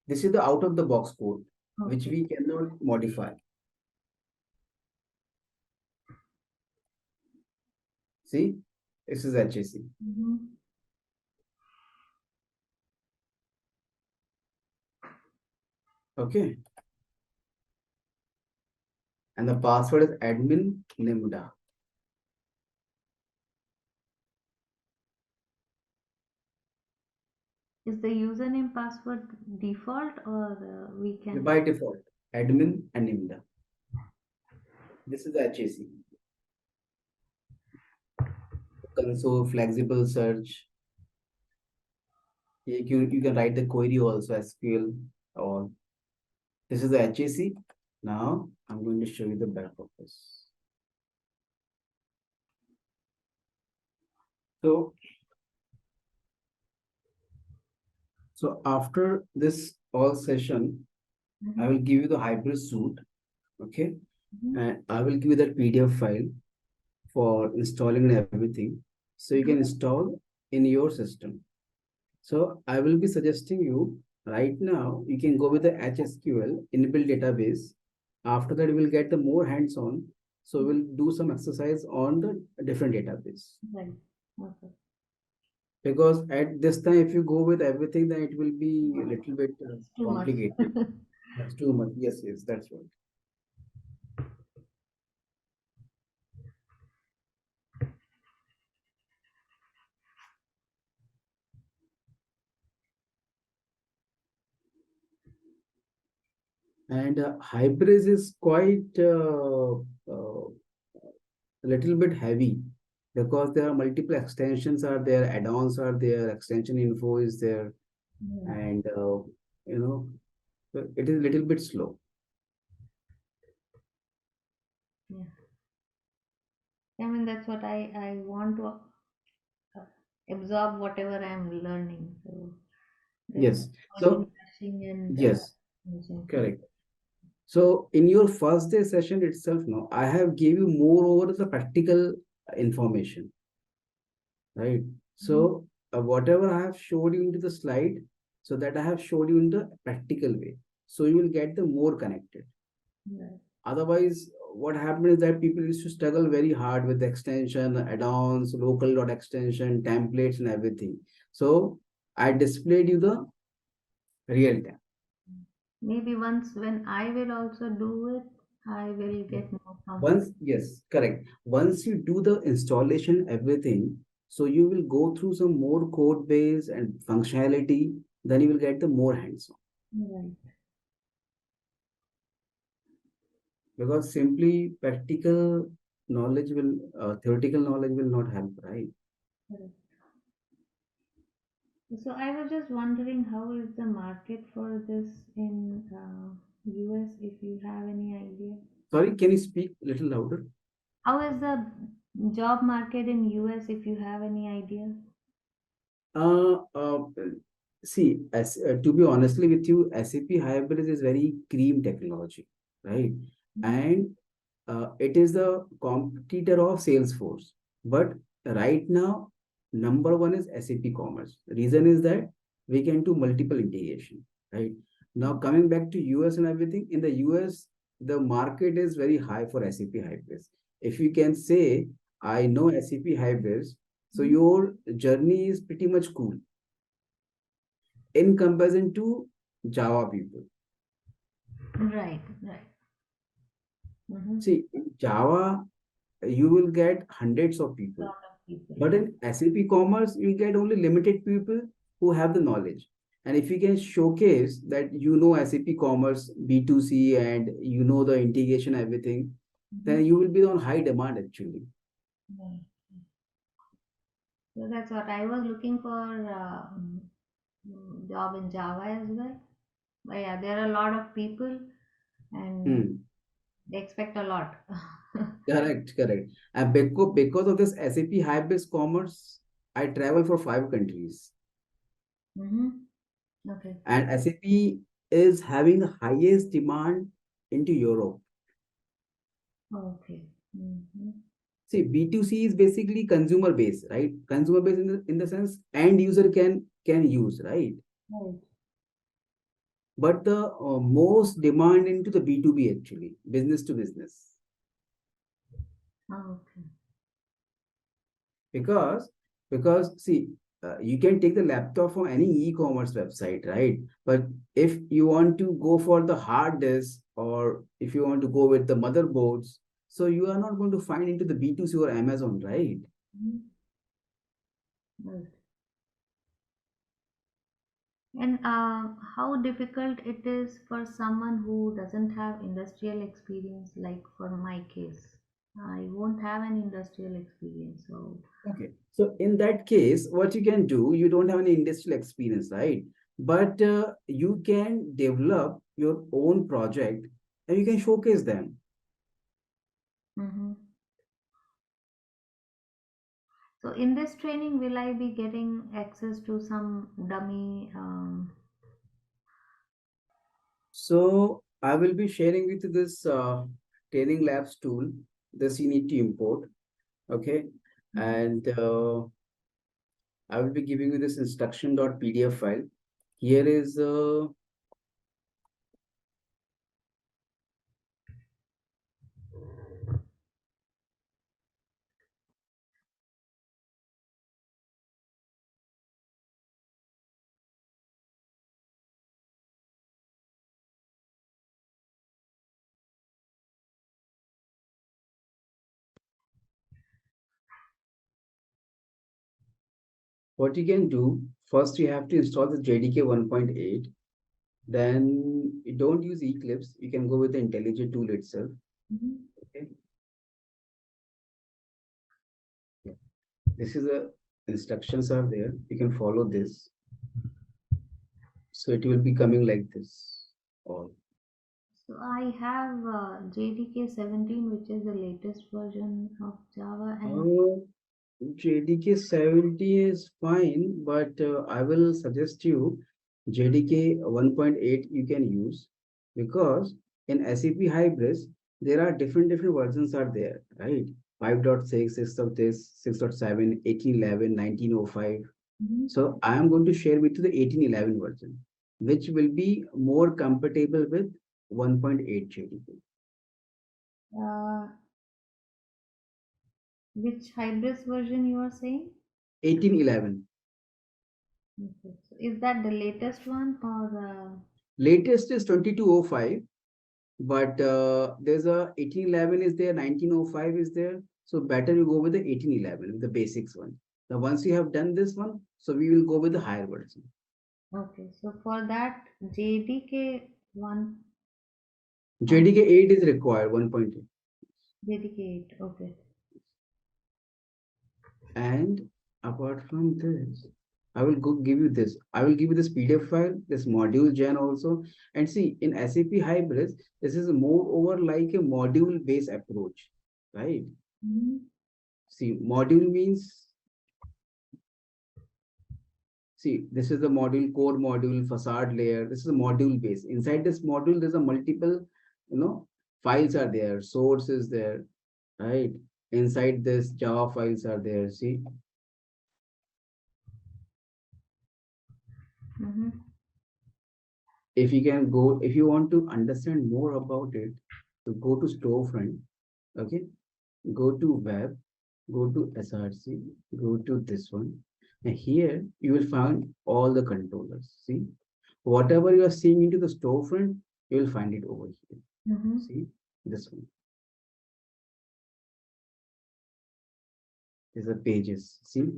This is the out of the box code, which Okay. we cannot modify. See, this is HAC. Mm-hmm. Okay. And the password is admin Nimda. Is the username password default or we can? By default, admin and Nimda. This is the HAC. Console, flexible search. You can write the query also, SQL or this is the HAC. Now I'm going to show you the back office. So after this all session, I will give you the hybrid suite. Okay. Mhm. And I will give you that PDF file for installing and everything. So you can install in your system. So I will be suggesting you right now, you can go with the HSQL inbuilt database. After that, you will get the more hands-on. So we'll do some exercise on the different database. Right. Okay. Because at this time, if you go with everything, then it will be a little bit It's too much. complicated. That's too much. Yes, yes, that's right. And Hybris is quite a little bit heavy because there are multiple extensions are there, add-ons are there, extension info is there, Yeah. and you know, so it is a little bit slow. Yeah. I mean, that's what I want to absorb whatever I'm learning. So there's no Yes. point in So rushing and yes, using. correct. So in your first day session itself, no, I have gave you more over the practical information, right? Mhm. So whatever I have showed you into the slide, so that I have showed you in the practical way. So you will get the more connected. Right. Otherwise, what happened is that people used to struggle very hard with the extension, add-ons, local dot extension, templates, and everything. So I displayed you the real time. Maybe once when I will also do it, I will get more Once, comfortable. yes, correct. Once you do the installation, everything, so you will go through some more code base and functionality, then you will get the more hands-on. Right. Because simply practical knowledge will, theoretical knowledge will not help, right? Correct. So I was just wondering how is the market for this in US, if you have any idea? Sorry, can you speak a little louder? How is the job market in US, if you have any idea? Uh, uh, See, to be honestly with you, SAP Hybrid is very cream technology, right? Mhm. And it is the competitor of Salesforce. But right now, number one is SAP Commerce. Reason is that we can do multiple integration, right? Now coming back to US and everything, in the US, the market is very high for SAP Hybrids. If you can say, I know SAP Hybrids, so Mhm. your journey is pretty much cool in comparison to Java people. Right, right. Mm-hmm. See, in Java, you will get hundreds of people. people. But in SAP Commerce, you get only limited people who have the knowledge. And if you can showcase that you know SAP Commerce B2C and you know the integration, everything, then Mhm. you will be on high demand actually. Right. So that's what I was looking for, job in Java as well. But yeah, there are a lot of people and Hmm. they expect a lot. Correct, correct. And because of this SAP hybrid commerce, I travel for 5 countries. Mm-hmm. Okay. And SAP is having the highest demand into Europe. Okay. Mm-hmm. See, B2C is basically consumer base, right? Consumer base in the sense end user can use, right? Right. But the most demand into the B2B actually, business to business. Okay. Because see, you can take the laptop from any e-commerce website, right? But if you want to go for the hard disk or if you want to go with the motherboards, so you are not going to find into the B2C or Amazon, right? Mhm. Right. And how difficult it is for someone who doesn't have industrial experience, like for my case. I won't have an industrial experience, so. Okay. So in that case, what you can do, you don't have any industrial experience, right? But you can develop your own project and you can showcase them. Mm-hmm. So in this training, will I be getting access to some dummy? So I will be sharing with you this training labs tool. This you need to import. Okay. Mhm. And I will be giving you this instruction.pdf file. Here is what you can do. First, you have to install the JDK 1.8. Then you don't use Eclipse. You can go with the IntelliJ tool itself. Mhm. Okay. Yeah. This is the instructions are there. You can follow this. So it will be coming like this. All. So I have JDK 17, which is the latest version of Java, and JDK 70 is fine, but I will suggest you JDK 1.8 you can use because in SAP Hybris, there are different versions are there, right? 5.6, 6 of this, 6.7, 1811, 1905. Mhm. So I am going to share with you the 1811 version, which will be more compatible with 1.8 JDK. uh, which Hybris version you are saying? 1811. Okay. So is that the latest one or? Latest is 2205, but there's a 1811 is there, 1905 is there. So better you go with the 1811, the basics one. Now, once you have done this one, so we will go with the higher version. Okay, so for that JDK 1 point JDK 8 is required, 1.8. JDK 8. Okay. And apart from this, I will go give you this. I will give you this PDF file, this module gen also. And see, in SAP Hybris, this is more over like a module based approach, right? Mhm. See, module means, see, this is the module, core module, facade layer. This is a module base. Inside this module, there's a multiple, you know, files are there, source is there, right? Inside this, Java files are there. See, Mhm. if you can go, if you want to understand more about it, so go to storefront, okay? Go to web, go to SRC, go to this one. And here you will find all the controllers. See, whatever you are seeing into the storefront, you will find it over here. Mhm. See this one. These are pages. See,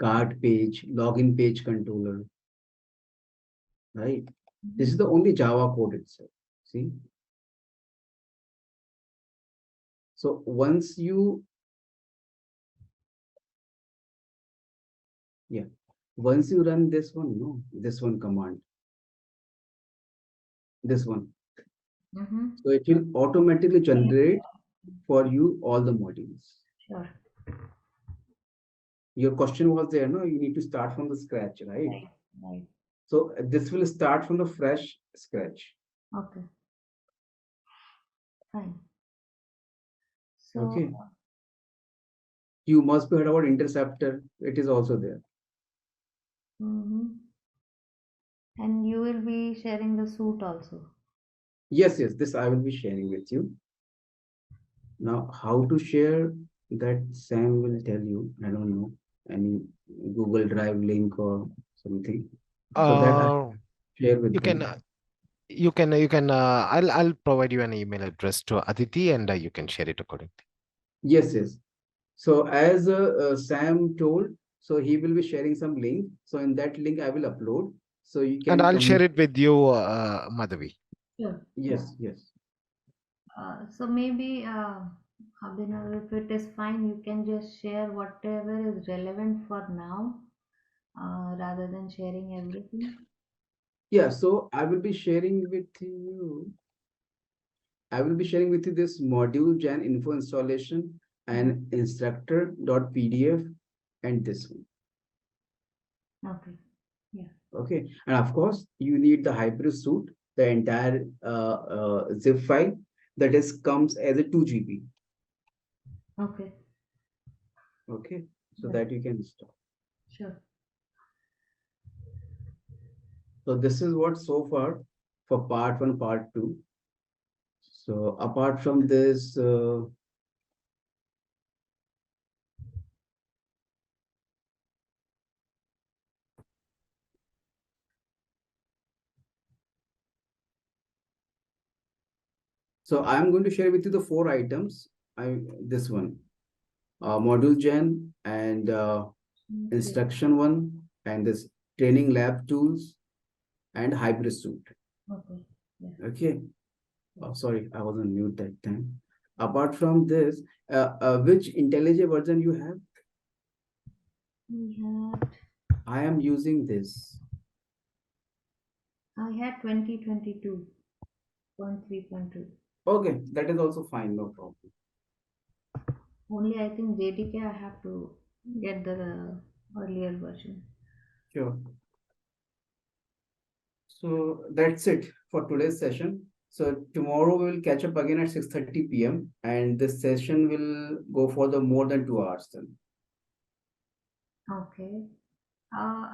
cart page, login page controller, right? This is the only Java code itself. See, so once you run this one command, this one, so it will automatically generate for you all the modules. Sure. Your question was there, no? You need to start from the scratch, right? Right. So this will start from the fresh scratch. Okay. Fine. So, Okay. You must be heard about Interceptor. It is also there. and you will be sharing the suit also. Yes, this I will be sharing with you. Now, how to share that Sam will tell you. I don't know, any Google Drive link or something. So that I share with I'll provide you an email address to Aditi and you can share it accordingly. Yes. So as Sam told, so he will be sharing some link. So in that link I will upload. So you can. And I'll share it with you, Madhavi. Sure. Yes. So maybe, Abhinav, if it is fine, you can just share whatever is relevant for now, rather than sharing everything. Yeah. So I will be sharing with you. This module Gen info installation and instructor.pdf and this one. Okay. Yeah. Okay. And of course, you need the hybrid suite, the entire zip file that comes as a 2 GB. Okay. Okay. So Yeah. that you can install. Sure. So this is what so far for part 1, part 2. So apart from this, so I'm going to share with you the 4 items. This one, module gen and instruction one, and this training lab tools and hybrid suite. Okay. Yeah. Okay. Oh, sorry, I was on mute that time. Apart from this, which IntelliJ version you have? I am using this. I had 2022.3.2. Okay, that is also fine, no problem. Only I think JDK I have to get the earlier version. Sure. So that's it for today's session. So tomorrow we will catch up again at 6:30 p.m. and this session will go for the more than 2 hours then. Okay.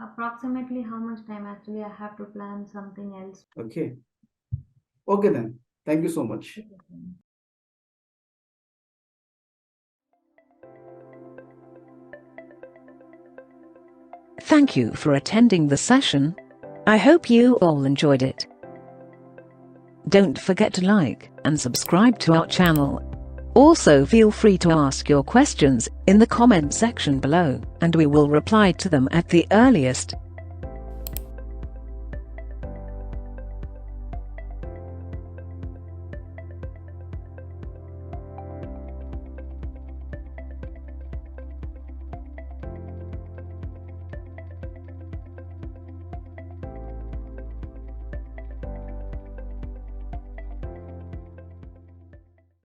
Approximately how much time? Actually, I have to plan something else. Okay. Okay then. Thank you so much. Thank you for attending the session. I hope you all enjoyed it. Don't forget to like and subscribe to our channel. Also, feel free to ask your questions in the comment section below, and we will reply to them at the earliest.